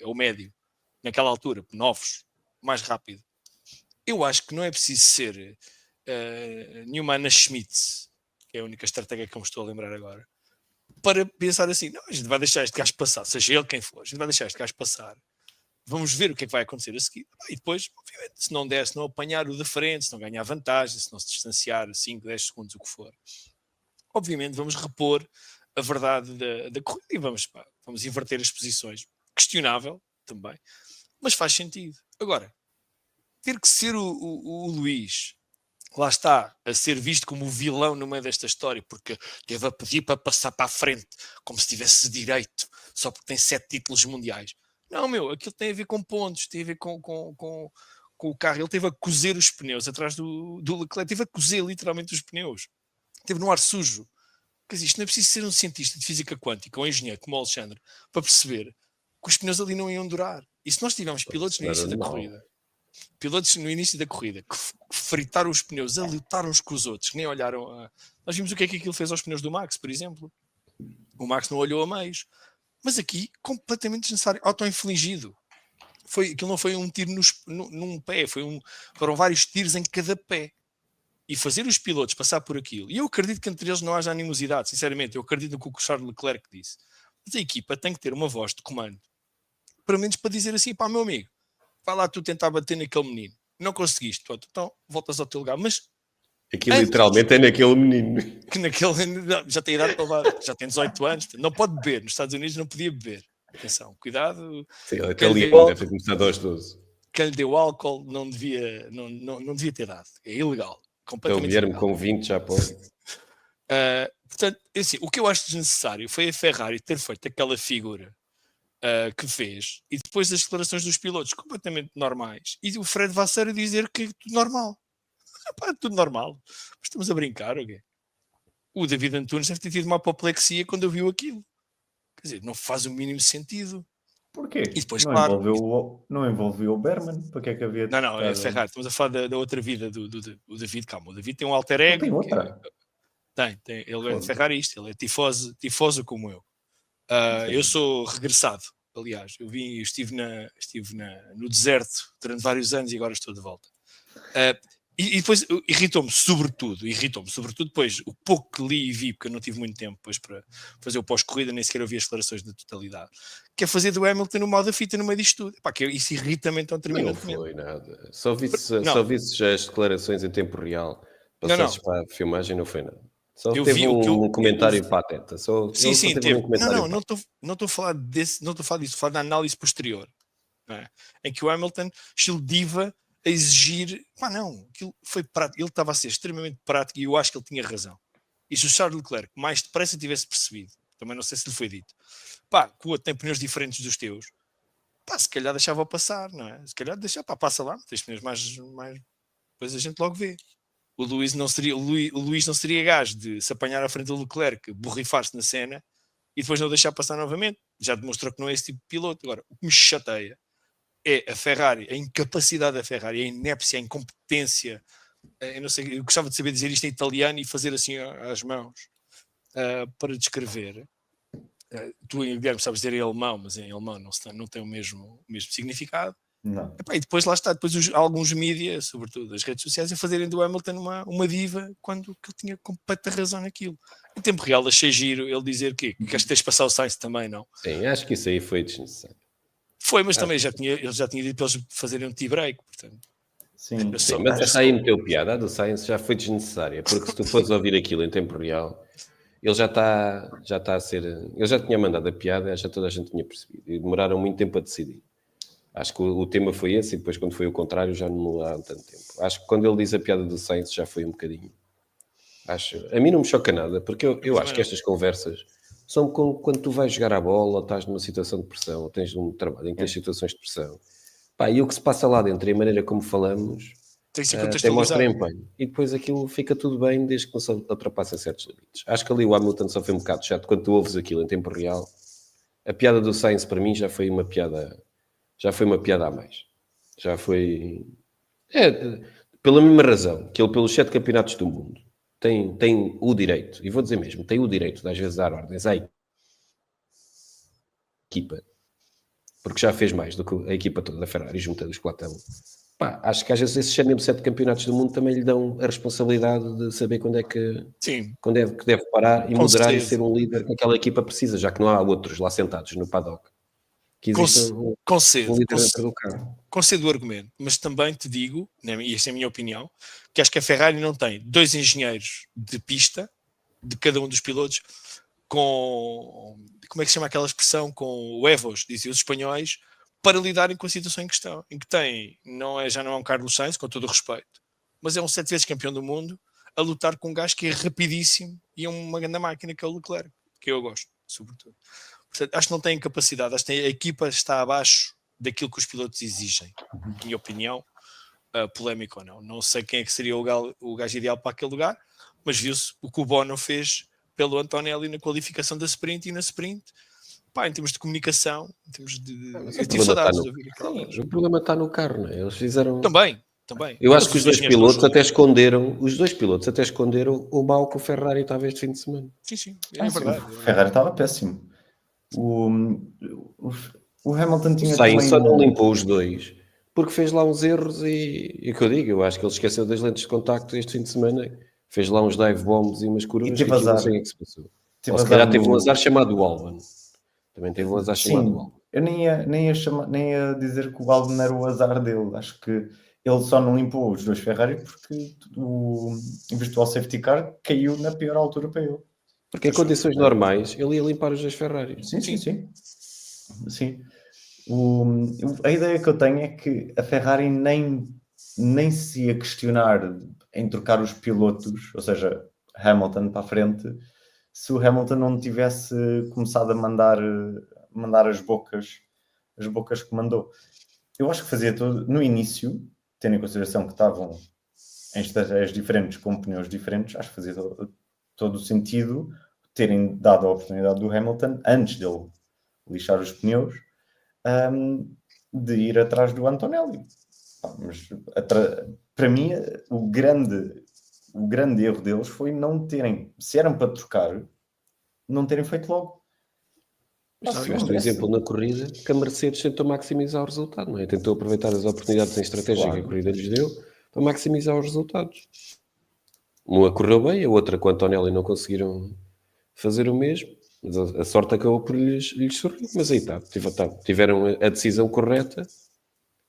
B: é o médio, naquela altura, novos, mais rápido, eu acho que não é preciso ser nenhuma Anna Schmitz, que é a única estratégia que eu me estou a lembrar agora, para pensar assim, não, a gente vai deixar este gajo passar, seja ele quem for, a gente vai deixar este gajo passar, vamos ver o que é que vai acontecer a seguir, e depois, obviamente, se não der, se não apanhar o da frente, se não ganhar vantagem, se não se distanciar 5, 10 segundos, o que for, obviamente vamos repor a verdade da corrida e vamos inverter as posições. Questionável também, mas faz sentido. Agora, ter que ser o Luís, lá está, a ser visto como o vilão no meio desta história, porque teve a pedir para passar para a frente, como se tivesse direito, só porque tem 7 títulos mundiais. Não, aquilo tem a ver com pontos, tem a ver com o carro. Ele teve a cozer os pneus atrás do Leclerc, teve a cozer literalmente os pneus. Teve no ar sujo. Quer dizer, isto não é preciso ser um cientista de física quântica ou um engenheiro como o Alexandre para perceber que os pneus ali não iam durar. E se nós tivermos pilotos no início da corrida, que fritaram os pneus, a lutar uns com os outros, que nem olharam Nós vimos o que é que aquilo fez aos pneus do Max, por exemplo. O Max não olhou a meios. Mas aqui, completamente desnecessário, auto-infligido. Aquilo não foi um tiro num pé, foram vários tiros em cada pé. E fazer os pilotos passar por aquilo. E eu acredito que entre eles não haja animosidade, sinceramente. Eu acredito no que o Charles Leclerc disse. Mas a equipa tem que ter uma voz de comando. Pelo menos para dizer assim, pá, meu amigo, vai lá tu tentar bater naquele menino. Não conseguiste, pronto, então voltas ao teu lugar. Mas
C: Aqui literalmente é naquele menino.
B: que naquele já tem idade para levar, já tem 18 anos, não pode beber. Nos Estados Unidos não podia beber. Atenção, cuidado.
C: Sim, ele
B: Quem lhe
C: italiano,
B: deu-
C: deve ter começado aos 12.
B: Quem lhe deu álcool não devia, não devia ter dado. É ilegal.
C: Então
B: Completamente
C: vieram-me
B: ilegal.
C: com 20 já pode.
B: Portanto, assim, o que eu acho desnecessário foi a Ferrari ter feito aquela figura que fez e depois as declarações dos pilotos completamente normais e o Fred Vasseur dizer que é tudo normal. Epá, tudo normal. Mas estamos a brincar, ou quê? O David Antunes deve ter tido uma apoplexia quando eu viu aquilo. Quer dizer, não faz o mínimo sentido.
A: Porquê?
B: E depois,
A: não,
B: claro,
A: não envolveu o Berman. Para que é que havia de
B: não, é a
A: estar-
B: Ferrari. Estamos a falar da outra vida do David. Calma, o David tem um alter
A: Não
B: ego.
A: tem outra.
B: Tem. Ele é
A: Foda-se.
B: ferrarista, ele é tifoso como eu. Eu sou regressado, aliás. Eu estive no deserto durante vários anos e agora estou de volta. E depois irritou-me sobretudo depois o pouco que li e vi, porque eu não tive muito tempo depois para fazer o pós-corrida, nem sequer ouvi as declarações da totalidade, que é fazer do Hamilton no mal da fita no meio disto tudo. Epá, que isso irrita-me então
C: Não
B: terminantemente.
C: foi nada. Só visse
B: Não.
C: as declarações em tempo real.
B: Não.
C: Passaste para a filmagem, não foi nada. Só
B: Eu
C: teve
B: vi o que eu-
C: um comentário pateta. Ele só
B: Sim,
C: teve
B: teve.
C: um comentário
B: Não estou a falar disso, estou a falar da análise posterior, não é? Em que o Hamilton estilo diva a exigir, aquilo foi prático, ele estava a ser extremamente prático e eu acho que ele tinha razão. E se o Charles Leclerc mais depressa tivesse percebido, também não sei se lhe foi dito, que o outro tem pneus diferentes dos teus, se calhar deixava passar, não é? Se calhar deixava, passa lá, tens pneus mais, depois a gente logo vê. O Luís não seria gajo de se apanhar à frente do Leclerc, borrifar-se na cena e depois não deixar passar novamente. Já demonstrou que não é esse tipo de piloto. Agora, o que me chateia é a Ferrari, a incapacidade da Ferrari, a inépcia, a incompetência. Eu não sei, eu gostava de saber dizer isto em italiano e fazer assim às mãos para descrever. Tu, Guilherme, sabes dizer em alemão, mas em alemão não tem o mesmo significado.
A: Não.
B: E depois lá está, alguns mídias, sobretudo as redes sociais, a fazerem do Hamilton uma diva quando ele tinha completa razão naquilo. Em tempo real achei giro ele dizer que queres teres passar o Sainz também, não?
C: Sim, acho que isso aí foi desnecessário.
B: Foi, mas também ele já tinha dito para eles fazerem um tea break, portanto.
A: Sim,
C: Sim, mas essa aí meteu piada. A do Sainz já foi desnecessária, porque se tu fores ouvir aquilo em tempo real, ele já está a ser... Ele já tinha mandado a piada, já toda a gente tinha percebido. E demoraram muito tempo a decidir. Acho que o tema foi esse e depois quando foi o contrário já não demoraram tanto tempo. Acho que quando ele diz a piada do Sainz já foi um bocadinho. A mim não me choca nada, porque eu acho que estas conversas são quando tu vais jogar a bola, estás numa situação de pressão, ou tens um trabalho em que tens situações de pressão. E o que se passa lá dentro e a maneira como falamos até mostra empenho. E depois aquilo fica tudo bem desde que não se ultrapassem certos limites. Acho que ali o Hamilton só foi um bocado chato quando tu ouves aquilo em tempo real. A piada do Sainz para mim já foi uma piada a mais. Já foi... pela mesma razão que ele, pelos 7 campeonatos do mundo, tem o direito, e vou dizer mesmo, tem o direito de às vezes dar ordens à equipa, porque já fez mais do que a equipa toda da Ferrari, juntando os que lá estão. Acho que às vezes esses mesmo 7 campeonatos do mundo também lhe dão a responsabilidade de saber quando é que deve parar e moderar e ser um líder que aquela equipa precisa, já que não há outros lá sentados no paddock. Que existe
B: concedo o argumento, mas também te digo, e esta é a minha opinião, que acho que a Ferrari não tem 2 engenheiros de pista de cada um dos pilotos com, como é que se chama aquela expressão, com o Evos, dizem os espanhóis, para lidarem com a situação em questão, em que já não é um Carlos Sainz, com todo o respeito, mas é um 7 vezes campeão do mundo a lutar com um gajo que é rapidíssimo e é uma grande máquina, que é o Leclerc, que eu gosto, sobretudo. Portanto, acho que não têm capacidade, acho que a equipa está abaixo daquilo que os pilotos exigem, na minha opinião, polémico ou não. Não sei quem é que seria o gajo ideal para aquele lugar, mas viu-se o que o Bono fez pelo Antonelli na qualificação da sprint e na sprint. Em termos de comunicação, em termos de... Eu tive saudades de ouvir aquilo.
C: O problema está no carro, não é? Eles fizeram...
B: Também.
C: Eu acho que os dois pilotos até esconderam o mal que o Ferrari estava este fim de semana.
B: Sim, é verdade.
A: O Ferrari estava péssimo. O Hamilton tinha
C: também... só não limpou os dois, porque fez lá uns erros e que eu digo, eu acho que ele esqueceu das lentes de contacto este fim de semana, fez lá uns dive bombs e umas curvas,
A: e teve azar.
C: Não sei o que se passou. Ou se calhar teve um azar chamado Albon. Também teve um azar chamado Albon.
A: eu nem ia dizer que o Albon era o azar dele. Acho que ele só não limpou os dois Ferrari porque o virtual safety car caiu na pior altura para ele.
C: Porque em condições normais ele ia limpar os dois Ferraris.
A: Sim. A ideia que eu tenho é que a Ferrari nem se ia questionar em trocar os pilotos, ou seja, Hamilton para a frente, se o Hamilton não tivesse começado a mandar as bocas que mandou. Eu acho que fazia todo, no início, tendo em consideração que estavam em estratégias diferentes, com pneus diferentes, acho que fazia todo o sentido terem dado a oportunidade do Hamilton, antes dele lixar os pneus, de ir atrás do Antonelli. Mas para mim, o grande erro deles foi não terem, se eram para trocar, não terem feito logo.
C: Mas tiveste um exemplo na corrida que a Mercedes tentou maximizar o resultado, não é? Tentou aproveitar as oportunidades em estratégia que a corrida lhes deu para maximizar os resultados. Uma correu bem, a outra com o Antonelli não conseguiram fazer o mesmo, mas a sorte acabou por lhes sorrir. Mas aí está, tiveram a decisão correta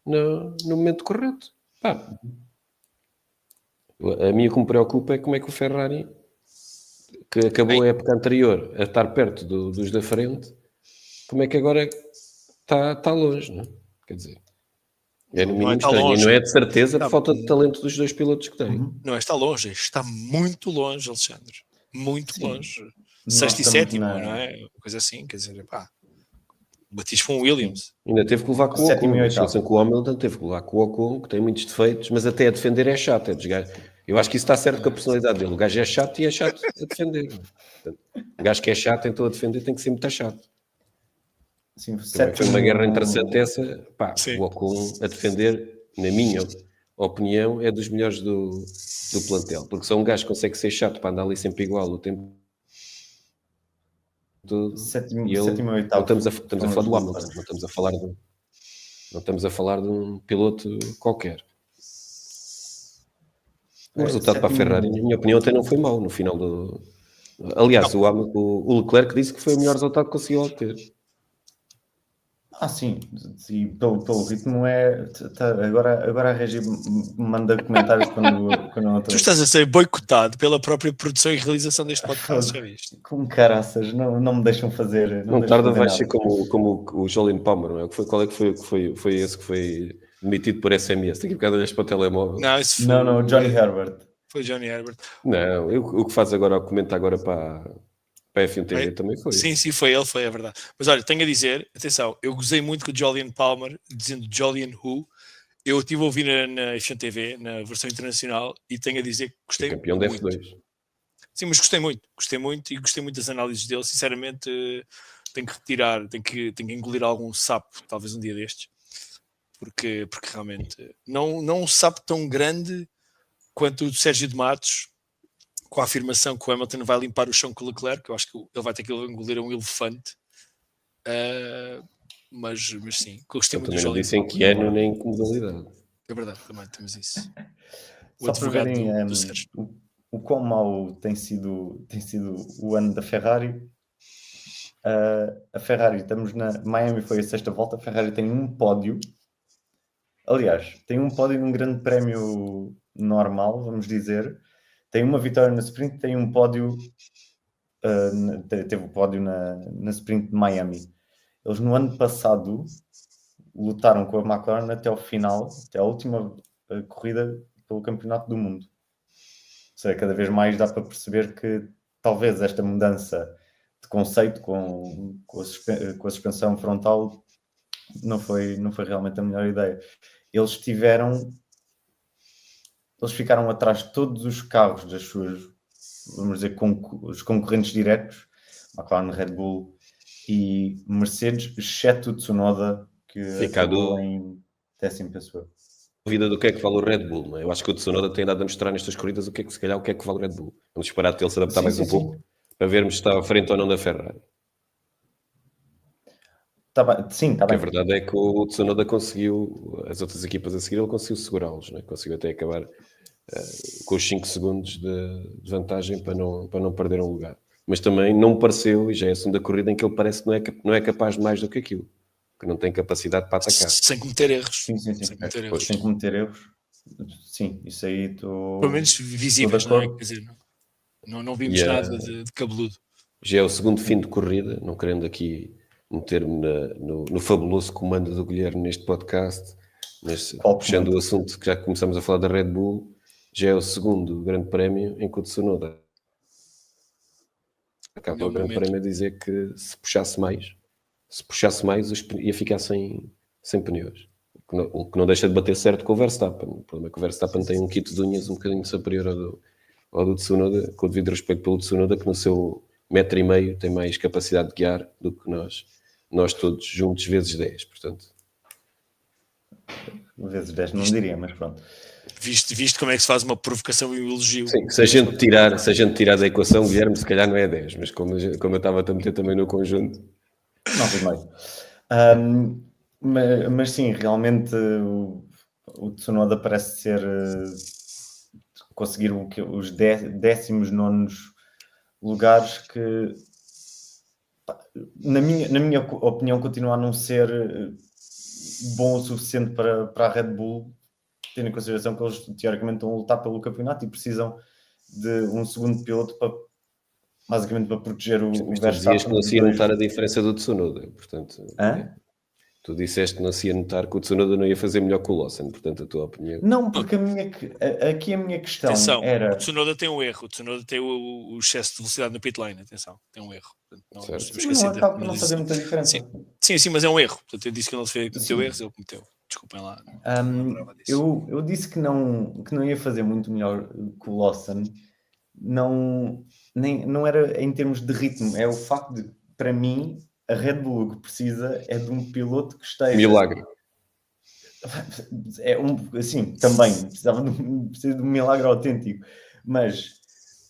C: no momento correto. Pá. A mim o que me preocupa é como é que o Ferrari, que acabou a época anterior a estar perto dos da frente, como é que agora está longe, não é? Quer dizer, é no mínimo estranho. Longe. E não é de certeza por falta de talento dos dois pilotos que têm.
B: Não está longe, está muito longe, Alexandre. Muito longe. Sexto e sétimo, não é? Uma coisa assim, quer dizer, pá. Batiste com o Williams.
C: Ainda teve que levar com o Ocon. Com o Hamilton teve que levar com o Ocon, que tem muitos defeitos, mas até a defender é chato. Eu acho que isso está certo com a personalidade dele. O gajo é chato e é chato a defender. Portanto, o gajo que é chato, então a defender tem que ser muito chato.
A: Sim,
C: foi uma guerra interessante essa. Pá, o Ocon a defender, na minha opinião, é dos melhores do plantel. Porque só um gajo que consegue ser chato para andar ali sempre igual o tempo.
A: Sétimo e oitavo.
C: Estamos a falar do Hamilton, não estamos a falar de um piloto qualquer. O resultado para a Ferrari, na minha opinião, até não foi mau no final do. Aliás, o Leclerc disse que foi o melhor resultado que conseguiu obter.
A: Sim, e pelo ritmo é. Agora a Regi manda comentários quando não estou.
B: Tu estás a ser boicotado pela própria produção e realização deste podcast, já viste?
A: Com caraças, não me deixam fazer.
C: Não tarda, vai ser como o Jolyon Palmer, não é? Qual é que foi esse que foi demitido por SMS? Daqui a bocado olhas para o telemóvel.
A: Não, Johnny Herbert.
B: Foi Johnny Herbert.
C: Não, o que faz agora, comenta agora para a F1 TV também foi.
B: Sim, foi ele, foi a verdade. Mas olha, tenho a dizer, atenção, eu gozei muito com o Jolyon Palmer, dizendo Jolyon Who. Eu estive a ouvir na F1 TV, na versão internacional, e tenho a dizer que gostei
C: campeão
B: muito.
C: Da F2.
B: Sim, mas gostei muito e gostei muito das análises dele. Sinceramente, tenho que retirar, tenho que engolir algum sapo, talvez um dia destes, porque realmente não um sapo tão grande quanto o de Sérgio de Matos, com a afirmação que o Hamilton vai limpar o chão com o Leclerc, que eu acho que ele vai ter que engolir um elefante. Mas sim, gostei muito do
C: Jolyon. Também não disse em que ano nem que modalidade.
B: É verdade, também temos isso.
A: Só para verem o quão mau tem sido o ano da Ferrari. A Ferrari, estamos na Miami, foi a sexta volta. A Ferrari tem um pódio. Aliás, tem um pódio num grande prémio normal, vamos dizer. Tem uma vitória na sprint, tem um pódio. Teve o pódio na sprint de Miami. Eles no ano passado lutaram com a McLaren até ao final, até a última corrida pelo Campeonato do Mundo. Ou seja, cada vez mais dá para perceber que talvez esta mudança de conceito com a suspensão frontal não foi realmente a melhor ideia. Eles ficaram atrás de todos os carros das suas, vamos dizer, os concorrentes diretos, McLaren, Red Bull e Mercedes, exceto o Tsunoda, que acabou em 10º, penso eu.
C: Vida do que é que vale o Red Bull, não é? Eu acho que o Tsunoda tem dado a mostrar nestas corridas o que é que vale o Red Bull. Vamos esperar até ele se adaptar mais um pouco para vermos se está à frente ou não da Ferrari.
A: Tá bem.
C: A verdade é que o Tsunoda conseguiu, as outras equipas a seguir, ele conseguiu segurá-los, não é? Conseguiu até acabar com os 5 segundos de vantagem para não perder um lugar. Mas também não me pareceu, e já é a segunda corrida em que ele parece que não é capaz de mais do que aquilo. que não tem capacidade para atacar.
B: Sem cometer erros.
A: Sim.
B: Sem cometer erros.
A: Sem cometer erros. Sim, isso aí estou...
B: Pelo menos visíveis, não é? Quer dizer, não vimos nada de cabeludo.
C: Já é o segundo fim de corrida, não querendo aqui meter-me no fabuloso comando do Guilherme neste podcast, mas puxando o assunto que já começamos a falar da Red Bull, já é o segundo grande prémio em que o Tsunoda acaba o grande prémio a dizer que se puxasse mais ia ficar sem pneus. O que não deixa de bater certo com o Verstappen. O problema é que o Verstappen tem um kit de unhas um bocadinho superior ao do Tsunoda, com o devido respeito pelo Tsunoda, que no seu 1,5 m tem mais capacidade de guiar do que nós todos juntos vezes 10, portanto.
A: Vezes 10 não diria, mas pronto.
B: Visto como é que se faz uma provocação e um elogio.
C: Sim, se a gente tirar da equação, Guilherme, se calhar não é 10, mas como eu estava a meter também no conjunto.
A: 9,5. Mas sim, realmente o Tsunoda parece ser conseguir os 19º lugares que, na minha opinião, continua a não ser bom o suficiente para a Red Bull, tendo em consideração que eles teoricamente estão a lutar pelo campeonato e precisam de um segundo piloto basicamente para proteger o Verstappen.
C: Tu dizias que não se ia notar a diferença do Tsunoda, portanto... Tu disseste que não se ia notar que o Tsunoda não ia fazer melhor que o Lawson, portanto a tua opinião...
A: Não, porque aqui a minha questão
B: atenção,
A: era...
B: o Tsunoda tem um erro, o Tsunoda tem o excesso de velocidade no pit lane, atenção, tem um erro. Portanto,
A: não acaba por não fazer muita diferença.
B: Sim, mas é um erro. Portanto, eu disse que ele não cometeu erros, ele cometeu. Desculpem lá.
A: Eu disse que não ia fazer muito melhor que o Lawson. Não era em termos de ritmo, é o facto de, para mim, a Red Bull o que precisa é de um piloto que esteja...
C: Milagre.
A: Assim, também precisa de um milagre autêntico, mas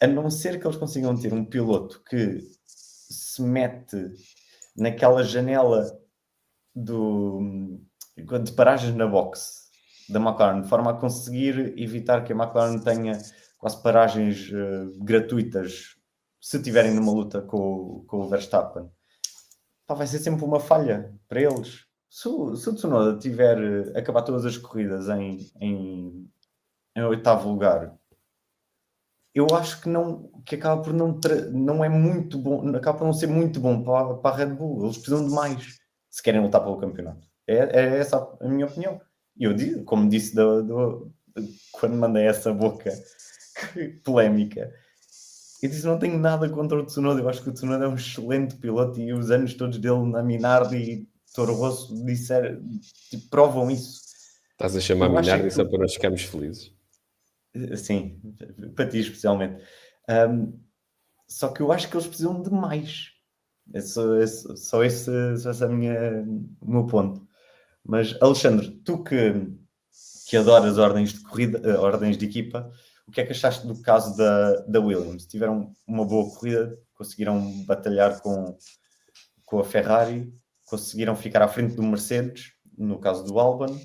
A: a não ser que eles consigam ter um piloto que se mete naquela janela de paragens na box da McLaren, de forma a conseguir evitar que a McLaren tenha quase paragens gratuitas se estiverem numa luta com o Verstappen. Vai ser sempre uma falha para eles. Se o Tsunoda tiver acabar todas as corridas em 8º lugar, eu acho que acaba por não é muito bom, acaba por não ser muito bom para a Red Bull. Eles precisam de mais se querem lutar pelo campeonato. É essa a minha opinião. E eu digo, como disse quando mandei essa boca polémica, eu disse, não tenho nada contra o Tsunoda. Eu acho que o Tsunoda é um excelente piloto e os anos todos dele na Minardi e Toro Rosso provam isso.
C: Estás a chamar Minardi só para nós ficarmos felizes.
A: Sim, para ti especialmente. Só que eu acho que eles precisam de mais. É só esse o meu ponto. Mas, Alexandre, tu que adoras ordens de corrida, ordens de equipa, o que é que achaste do caso da Williams? Tiveram uma boa corrida, conseguiram batalhar com a Ferrari, conseguiram ficar à frente do Mercedes, no caso do Albon,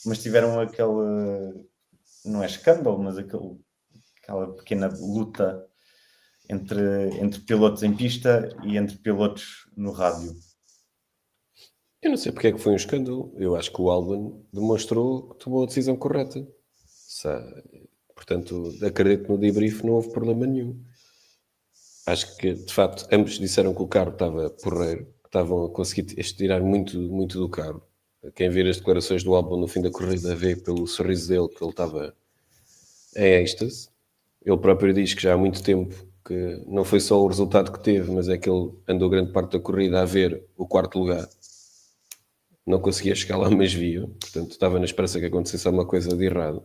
A: mas tiveram aquele, não é escândalo, mas aquela pequena luta entre pilotos em pista e entre pilotos no rádio.
C: Eu não sei porque é que foi um escândalo. Eu acho que o Albon demonstrou que tomou a decisão correta. Portanto, acredito que no debrief não houve problema nenhum. Acho que, de facto, ambos disseram que o carro estava porreiro, que estavam a conseguir tirar muito, muito do carro. Quem vê as declarações do Albon no fim da corrida vê pelo sorriso dele que ele estava em êxtase. Ele próprio diz que já há muito tempo que não foi só o resultado que teve, mas é que ele andou grande parte da corrida a ver o 4º lugar. Não conseguia chegar lá, mas viu. Portanto, estava na esperança que acontecesse alguma coisa de errado.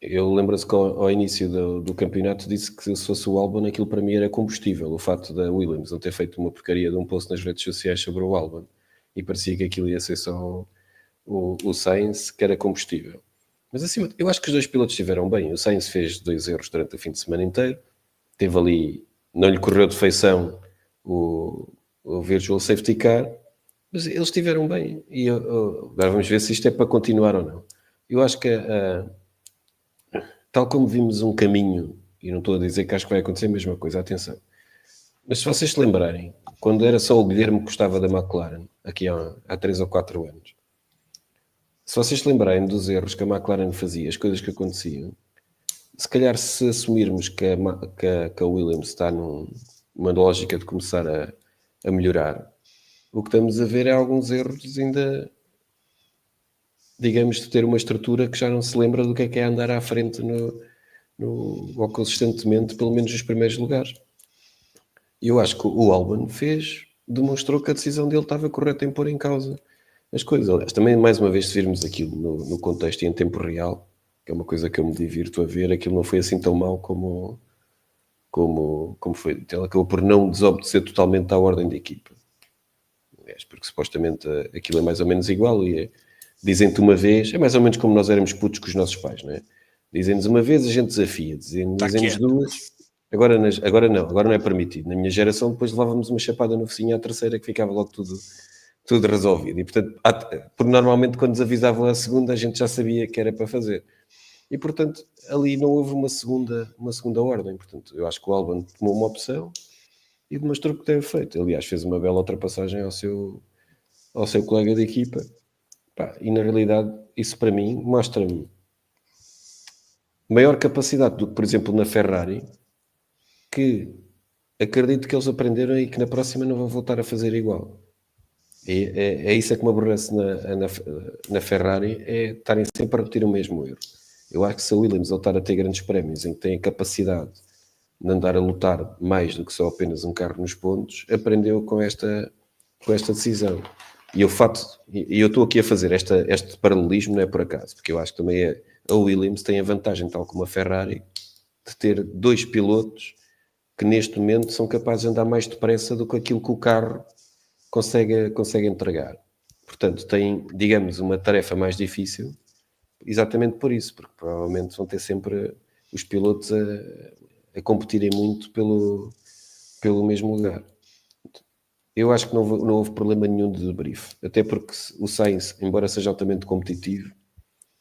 C: Eu lembro-se que ao início do campeonato disse que se fosse o Albon aquilo para mim era combustível. O facto da Williams não ter feito uma porcaria de um post nas redes sociais sobre o Albon e parecia que aquilo ia ser só o Sainz que era combustível. Mas assim, eu acho que os dois pilotos estiveram bem. O Sainz fez 2 erros durante o fim de semana inteiro. Teve ali, não lhe correu de feição o Virtual Safety Car, mas eles estiveram bem. E agora vamos ver se isto é para continuar ou não. Eu acho que tal como vimos um caminho, e não estou a dizer que acho que vai acontecer a mesma coisa, atenção, Mas se vocês se lembrarem, quando era só o Guilherme que gostava da McLaren, aqui há 3 ou 4 anos, se vocês se lembrarem dos erros que a McLaren fazia, as coisas que aconteciam, se calhar se assumirmos que a Williams está numa lógica de começar a melhorar, o que estamos a ver é alguns erros ainda, digamos, de ter uma estrutura que já não se lembra do que é andar à frente ou consistentemente, pelo menos nos primeiros lugares. E eu acho que o Albon demonstrou que a decisão dele estava correta em pôr em causa as coisas. Aliás, também, mais uma vez, se virmos aquilo no contexto e em tempo real, que é uma coisa que eu me divirto a ver, aquilo não foi assim tão mau como foi. Ele acabou por não desobedecer totalmente à ordem da equipa. Aliás, porque supostamente aquilo é mais ou menos igual e dizem-te uma vez, é mais ou menos como nós éramos putos com os nossos pais, não é? Dizem-nos uma vez, a gente desafia, dizem-nos duas, agora não é permitido. Na minha geração, depois levávamos uma chapada no focinho à terceira, que ficava logo tudo resolvido. E, portanto, porque normalmente quando nos avisavam a segunda, a gente já sabia que era para fazer. E, portanto, ali não houve uma segunda ordem. Portanto, eu acho que o Albon tomou uma opção e demonstrou que teve feito. Aliás, fez uma bela ultrapassagem ao seu colega de equipa. E, na realidade, isso para mim mostra-me maior capacidade do que, por exemplo, na Ferrari, que acredito que eles aprenderam e que na próxima não vão voltar a fazer igual. É isso que me aborrece na Ferrari, é estarem sempre a repetir o mesmo erro. Eu acho que se a Williams voltar a ter grandes prémios em que tem a capacidade de andar a lutar mais do que só apenas um carro nos pontos, aprendeu com esta decisão. E eu estou aqui a fazer este paralelismo, não é por acaso, porque eu acho que também a Williams tem a vantagem, tal como a Ferrari, de ter 2 pilotos que neste momento são capazes de andar mais depressa do que aquilo que o carro consegue entregar. Portanto, tem, digamos, uma tarefa mais difícil, exatamente por isso, porque provavelmente vão ter sempre os pilotos a competirem muito pelo mesmo lugar. Eu acho que não houve problema nenhum de debrief, até porque o Sainz, embora seja altamente competitivo,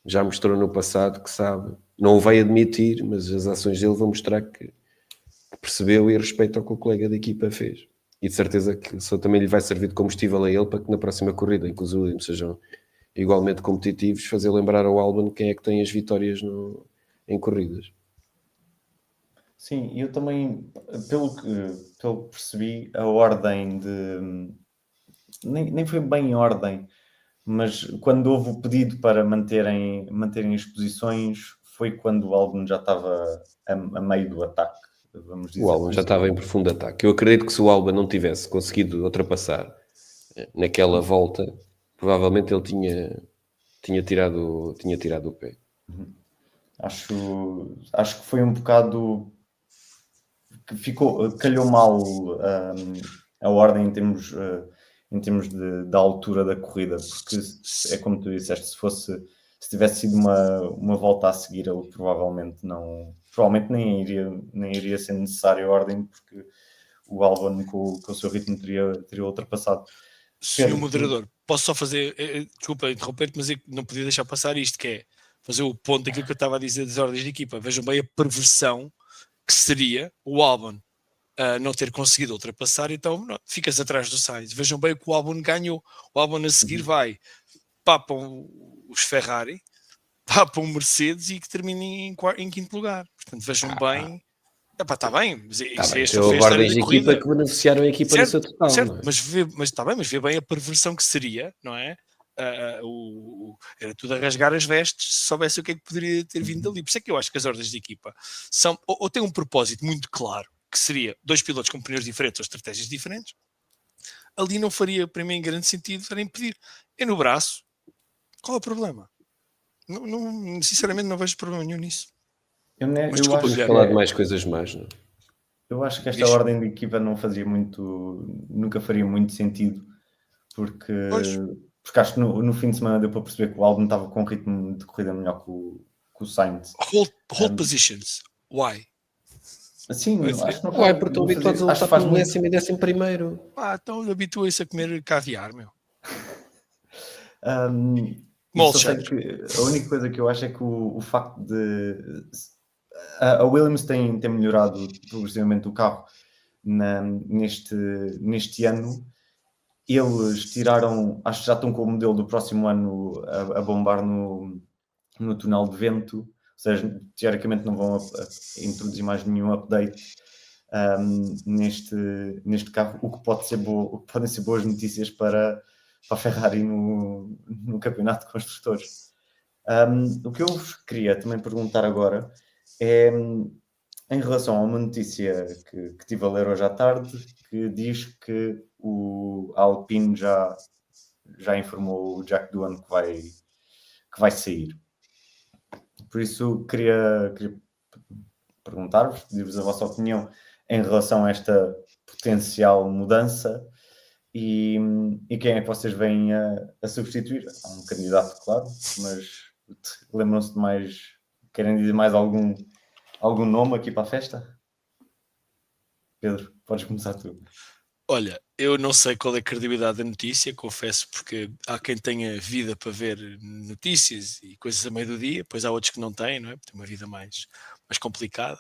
C: já mostrou no passado que sabe, não o vai admitir, mas as ações dele vão mostrar que percebeu e respeita o que o colega da equipa fez. E de certeza que só também lhe vai servir de combustível a ele para que na próxima corrida, em que os Williams sejam igualmente competitivos, fazer lembrar ao Albon quem é que tem as vitórias em corridas.
A: Sim, eu também, pelo que percebi, a ordem nem foi bem ordem, mas quando houve o pedido para manterem as posições, foi quando o Albon já estava a meio do ataque, vamos dizer.
C: O Albon já estava em profundo ataque. Eu acredito que se o Albon não tivesse conseguido ultrapassar naquela volta, provavelmente ele tinha tirado o pé.
A: Acho que foi um bocado que calhou mal a ordem em termos da altura da corrida, porque é como tu disseste, se tivesse sido uma volta a seguir, ele provavelmente nem iria ser necessário a ordem, porque o Albon com o seu ritmo teria ultrapassado.
B: Senhor moderador, posso só fazer, desculpa interromper-te, mas eu não podia deixar passar isto, que é fazer o ponto daquilo que eu estava a dizer das ordens de equipa. Vejam bem a perversão que seria o Albon não ter conseguido ultrapassar, então ficas atrás do Sainz. Vejam bem o que o Albon ganhou. O Albon a seguir vai papam os Ferrari, papam o Mercedes e que termina em quinto lugar. Portanto, vejam bem. Está bem, mas
C: isso foi ordens de equipa que beneficiaram a equipa no seu total.
B: Certo,
C: é?
B: mas está bem, mas vê bem a perversão que seria, não é? Era tudo a rasgar as vestes se soubesse o que é que poderia ter vindo dali. Por isso é que eu acho que as ordens de equipa são, ou têm um propósito muito claro, que seria 2 pilotos com pneus diferentes ou estratégias diferentes. Ali não faria, para mim, em grande sentido, era impedir. É no braço, qual é o problema? Sinceramente, não vejo problema nenhum nisso.
A: Mas
C: desculpa, vamos falar de mais coisas más, não?
A: Eu acho que esta ordem de equipa nunca faria muito sentido, porque acho que no fim de semana deu para perceber que o Albon estava com um ritmo de corrida melhor que o Sainz.
B: Hold positions. Why?
A: Sim, acho que não
C: faz. Porque estão habituados a lutar pelo 10º e 11º.
B: Então habituem-se a comer caviar, meu.
A: A única coisa que eu acho é que o facto de a Williams tem melhorado progressivamente o carro, neste ano. Eles tiraram, acho que já estão com o modelo do próximo ano a bombar no túnel de vento, ou seja, teoricamente não vão a introduzir mais nenhum update neste carro, o que podem ser boas notícias para a Ferrari no campeonato de construtores. O que eu vos queria também perguntar agora é em relação a uma notícia que estive a ler hoje à tarde, que diz que a Alpine já informou o Jack Doohan que vai sair. Por isso, queria perguntar-vos, pedir-vos a vossa opinião em relação a esta potencial mudança e quem é que vocês veem a substituir. Há um candidato, claro, mas lembram-se de mais... Querem dizer mais algum nome aqui para a festa? Pedro, podes começar tu.
B: Olha, eu não sei qual é a credibilidade da notícia, confesso, porque há quem tenha vida para ver notícias e coisas a meio do dia, pois há outros que não têm, não é? Porque tem uma vida mais complicada.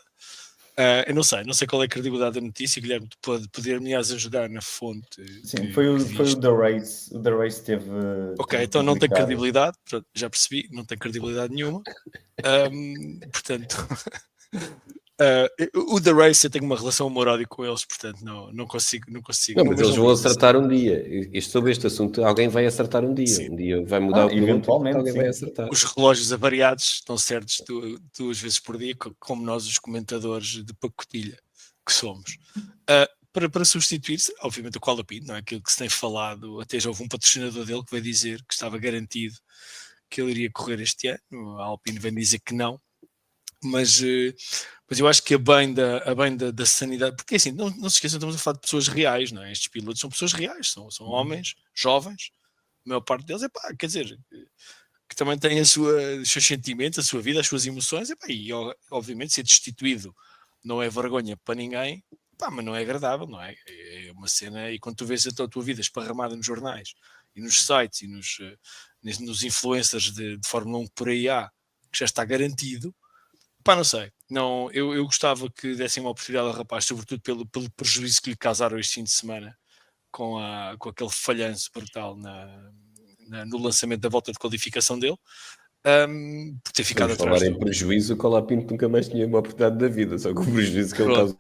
B: Eu não sei qual é a credibilidade da notícia. Guilherme, tu poder-me ajudar na fonte.
A: Sim, foi o The Race. O The Race teve.
B: Ok, então não tem credibilidade, já percebi, não tem credibilidade nenhuma. Portanto, o The Race, eu tenho uma relação amor-ódio com eles, portanto não consigo.
C: Não, mas eles vão acertar um dia. Sobre este assunto, alguém vai acertar um dia. Sim. Um dia vai mudar o produto,
A: eventualmente,
C: alguém vai acertar.
B: Os relógios avariados estão certos 2 vezes por dia, como nós, os comentadores de pacotilha que somos. Para substituir-se, obviamente, o Colapinto, não é aquilo que se tem falado. Até já houve um patrocinador dele que veio dizer que estava garantido que ele iria correr este ano. A Alpine vem dizer que não. Mas eu acho que a bem da sanidade, porque assim, não se esqueçam, estamos a falar de pessoas reais, não é? Estes pilotos são pessoas reais, são homens jovens, a maior parte deles, quer dizer, que também têm os seus sentimentos, a sua vida, as suas emoções, e obviamente ser destituído não é vergonha para ninguém, mas não é agradável, não é? É uma cena, e quando tu vês a tua vida esparramada nos jornais, e nos sites, e nos influencers de Fórmula 1 por aí há, que já está garantido, não sei. Não, eu gostava que dessem uma oportunidade ao rapaz, sobretudo pelo prejuízo que lhe causaram este fim de semana com aquele falhanço brutal no lançamento da volta de qualificação dele, por ter ficado atrás.
C: Falar em prejuízo, o Colapinto nunca mais tinha uma oportunidade da vida, só com o prejuízo que ele causou.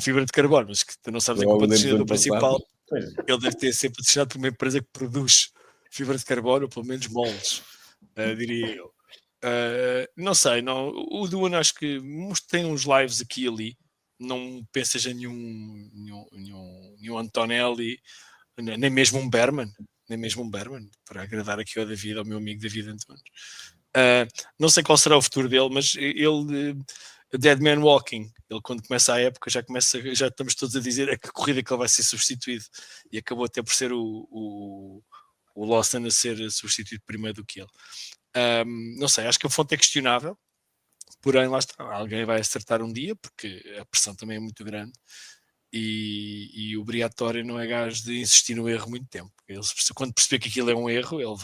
B: Fibra de carbono, mas que tu não sabes, o patrocinador principal, ele deve ter sempre patrocinado por uma empresa que produz fibra de carbono, ou pelo menos moldes, diria eu. Não sei, o Doohan acho que tem uns lives aqui e ali, não pensas em nenhum Antonelli, nem mesmo um Berman, para agradar aqui ao David, ao meu amigo David Antunes. Não sei qual será o futuro dele, mas ele, Dead Man Walking, ele quando começa a época já estamos todos a dizer a que corrida que ele vai ser substituído, e acabou até por ser o Lawson a ser substituído primeiro do que ele. Não sei, acho que a fonte é questionável, porém lá está, alguém vai acertar um dia, porque a pressão também é muito grande, e o Briatore não é gajo de insistir no erro muito tempo. Quando perceber que aquilo é um erro, ele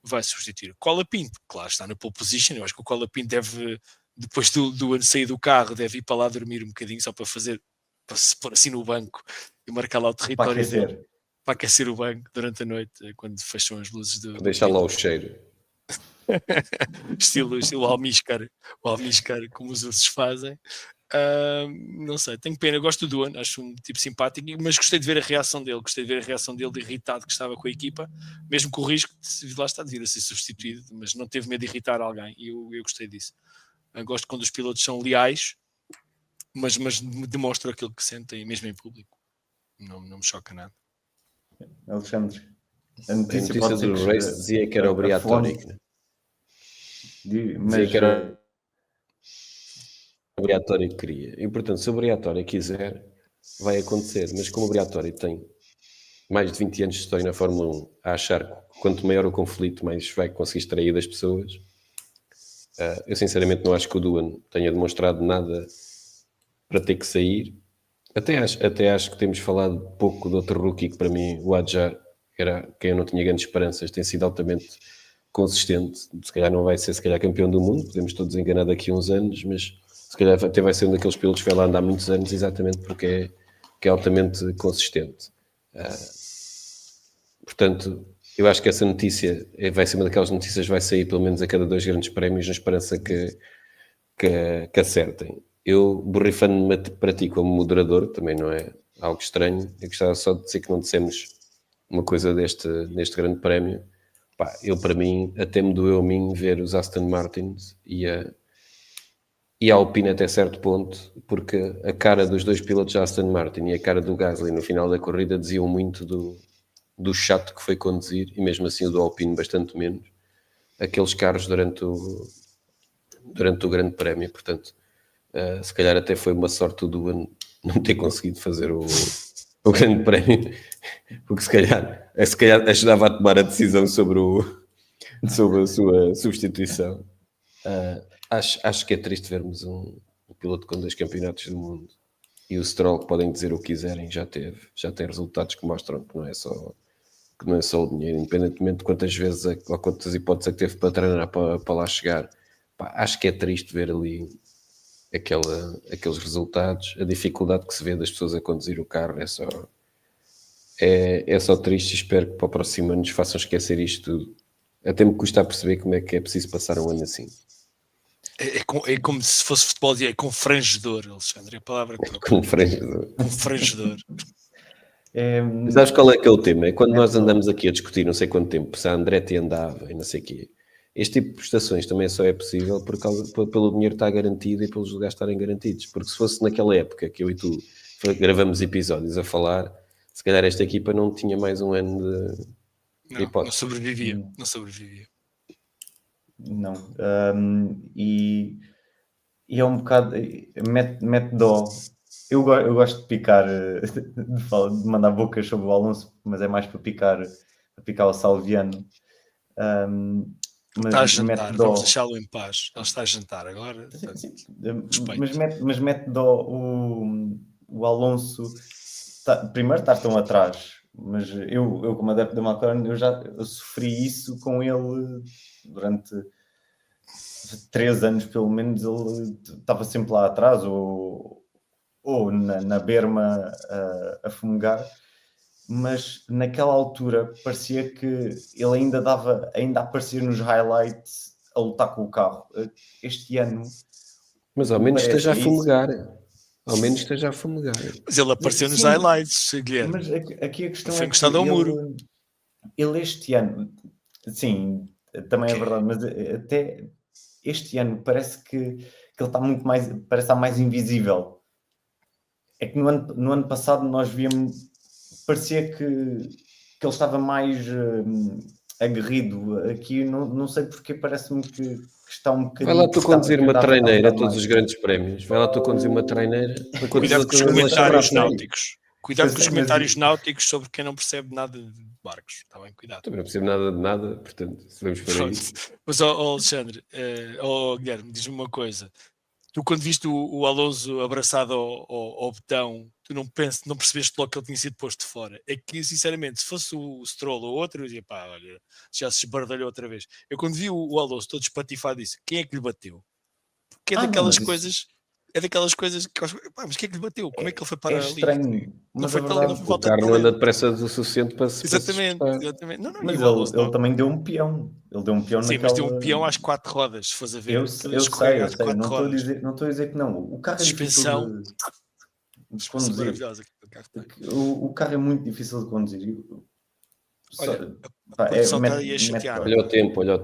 B: vai substituir. O Colapinto, claro, está na pole position. Eu acho que o Colapinto deve, depois do sair do carro, deve ir para lá dormir um bocadinho, só para se pôr assim no banco e marcar lá o território dele, para aquecer o banco durante a noite, quando fecham as luzes do...
C: Deixar lá o cheiro.
B: estilo almíscar, como os ursos fazem. Não sei, tenho pena, eu gosto do Doohan, acho um tipo simpático, mas gostei de ver a reação dele, de irritado que estava com a equipa, mesmo com o risco de lá está, de vir a ser substituído, mas não teve medo de irritar alguém, e eu gostei disso. Eu gosto quando os pilotos são leais, mas demonstram aquilo que sentem, mesmo em público. Não me choca nada.
A: Alexandre,
C: a notícia do Race dizia que era obrigatório, né? Dizia que era obrigatório que queria. E, portanto, se o obrigatório quiser, vai acontecer. Mas como o obrigatório tem mais de 20 anos de história na Fórmula 1, a achar que quanto maior o conflito, mais vai conseguir extrair das pessoas, eu sinceramente não acho que o Doohan tenha demonstrado nada para ter que sair. Até acho que temos falado pouco de outro rookie que para mim, o Adjar, era quem eu não tinha grandes esperanças, tem sido altamente consistente. Se calhar não vai ser campeão do mundo, podemos todos enganar daqui a uns anos, mas se calhar até vai ser um daqueles pilotos que vai lá andar muitos anos, exatamente porque é altamente consistente. Portanto, eu acho que essa notícia vai ser uma daquelas notícias que vai sair pelo menos a cada 2 grandes prémios, na esperança que acertem. Eu, borrifando-me para ti como moderador, também não é algo estranho, eu gostava só de dizer que não dissemos uma coisa neste grande prémio. Pá, para mim, até me doeu a mim ver os Aston Martins e a Alpine até certo ponto, porque a cara dos 2 pilotos da Aston Martin e a cara do Gasly no final da corrida diziam muito do chato que foi conduzir, e mesmo assim o do Alpine bastante menos, aqueles carros durante o grande prémio. Portanto, se calhar até foi uma sorte do ano não ter conseguido fazer o grande prémio, porque se calhar ajudava a tomar a decisão sobre a sua substituição. Acho que é triste vermos um piloto com 2 campeonatos do mundo, e o Stroll, que podem dizer o que quiserem, já tem resultados que mostram que não é só o dinheiro, independentemente de quantas vezes ou quantas hipóteses é que teve para treinar para lá chegar. Pá, acho que é triste ver ali aqueles resultados, a dificuldade que se vê das pessoas a conduzir o carro. É só triste, e espero que para o próximo ano nos façam esquecer isto tudo. Até me custa a perceber como é que é preciso passar um ano assim.
B: É como se fosse futebol, é confrangedor, Alexandre, a palavra que
C: Confrangedor.
B: Confrangedor.
C: Sabes qual é que é o tema? É quando nós andamos aqui a discutir não sei quanto tempo se a Andretti andava e não sei o quê. Este tipo de prestações também só é possível pelo dinheiro estar garantido e pelos lugares estarem garantidos. Porque se fosse naquela época que eu e tu gravamos episódios a falar, se calhar esta equipa não tinha mais um ano de hipótese.
B: Não sobrevivia.
A: Não. E é um bocado... Mete dó. Eu gosto de picar, de mandar bocas sobre o Alonso, mas é mais para picar o Salviano.
B: Está a jantar, vamos deixá-lo em paz. Ele está a jantar agora.
A: Sim. Mas mete dó o Alonso. Primeiro estar tão atrás, mas eu como adepto da McLaren, eu sofri isso com ele durante 3 anos, pelo menos. Ele estava sempre lá atrás, ou na berma a fumegar, mas naquela altura parecia que ele ainda aparecia nos highlights a lutar com o carro. Este ano...
C: Mas ao menos esteja a fumegar. Ao menos esteja a fumegar.
B: Mas ele apareceu nos highlights, Guilherme.
A: Mas aqui a questão
B: foi encostado ao muro.
A: Ele este ano... Sim, também é verdade, mas até este ano parece que ele está muito mais... Parece estar mais invisível. É que no ano passado nós víamos... Parecia que ele estava mais aguerrido. Aqui não sei porque, parece-me que está um bocadinho...
C: Vai lá tu conduzir uma treineira a todos os grandes prémios. Vai lá tu conduzir uma treineira.
B: Cuidado com os comentários náuticos. Cuidado com os comentários náuticos sobre quem não percebe nada de barcos. Está bem, cuidado.
C: Também não percebo nada de nada, portanto, se vamos para aí.
B: Mas, Alexandre, Guilherme, diz-me uma coisa. Tu, quando viste o Alonso abraçado ao botão, tu não percebeste logo que ele tinha sido posto de fora. É que, sinceramente, se fosse o Stroll ou outro, eu dizia, pá, olha, já se esbardalhou outra vez. Eu, quando vi o Alonso todo espatifado, disse, quem é que lhe bateu? Porque é daquelas coisas... É daquelas coisas que... mas quem é que lhe bateu? Como é que ele foi para ali?
A: Estranho.
B: Não foi
C: o carro não anda depressa o suficiente para se...
B: Exatamente. Não,
A: mas ele também deu um peão. Ele deu um peão
B: Sim,
A: naquela...
B: mas deu um peão às 4 rodas, se fores a ver.
A: Eu sei. Não estou a dizer que não. O carro é
B: suspensão,
A: de conduzir. O carro é muito difícil de conduzir.
B: Olha, a produção está aí a chatear.
C: Olha o tempo.
B: A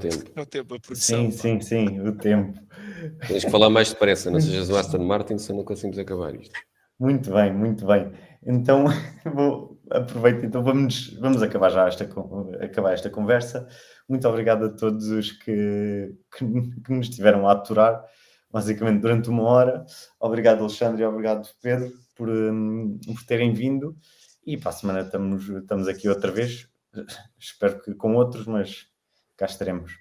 B: produção,
A: sim, o tempo.
C: Tens que falar mais depressa, não sejas o Aston Martin, se não conseguimos acabar isto.
A: Muito bem. Então, aproveito, então vamos acabar já esta conversa. Muito obrigado a todos os que nos estiveram a aturar, basicamente durante 1 hora. Obrigado, Alexandre, e obrigado, Pedro, por terem vindo. E para a semana estamos aqui outra vez. Espero que com outros, mas cá estaremos.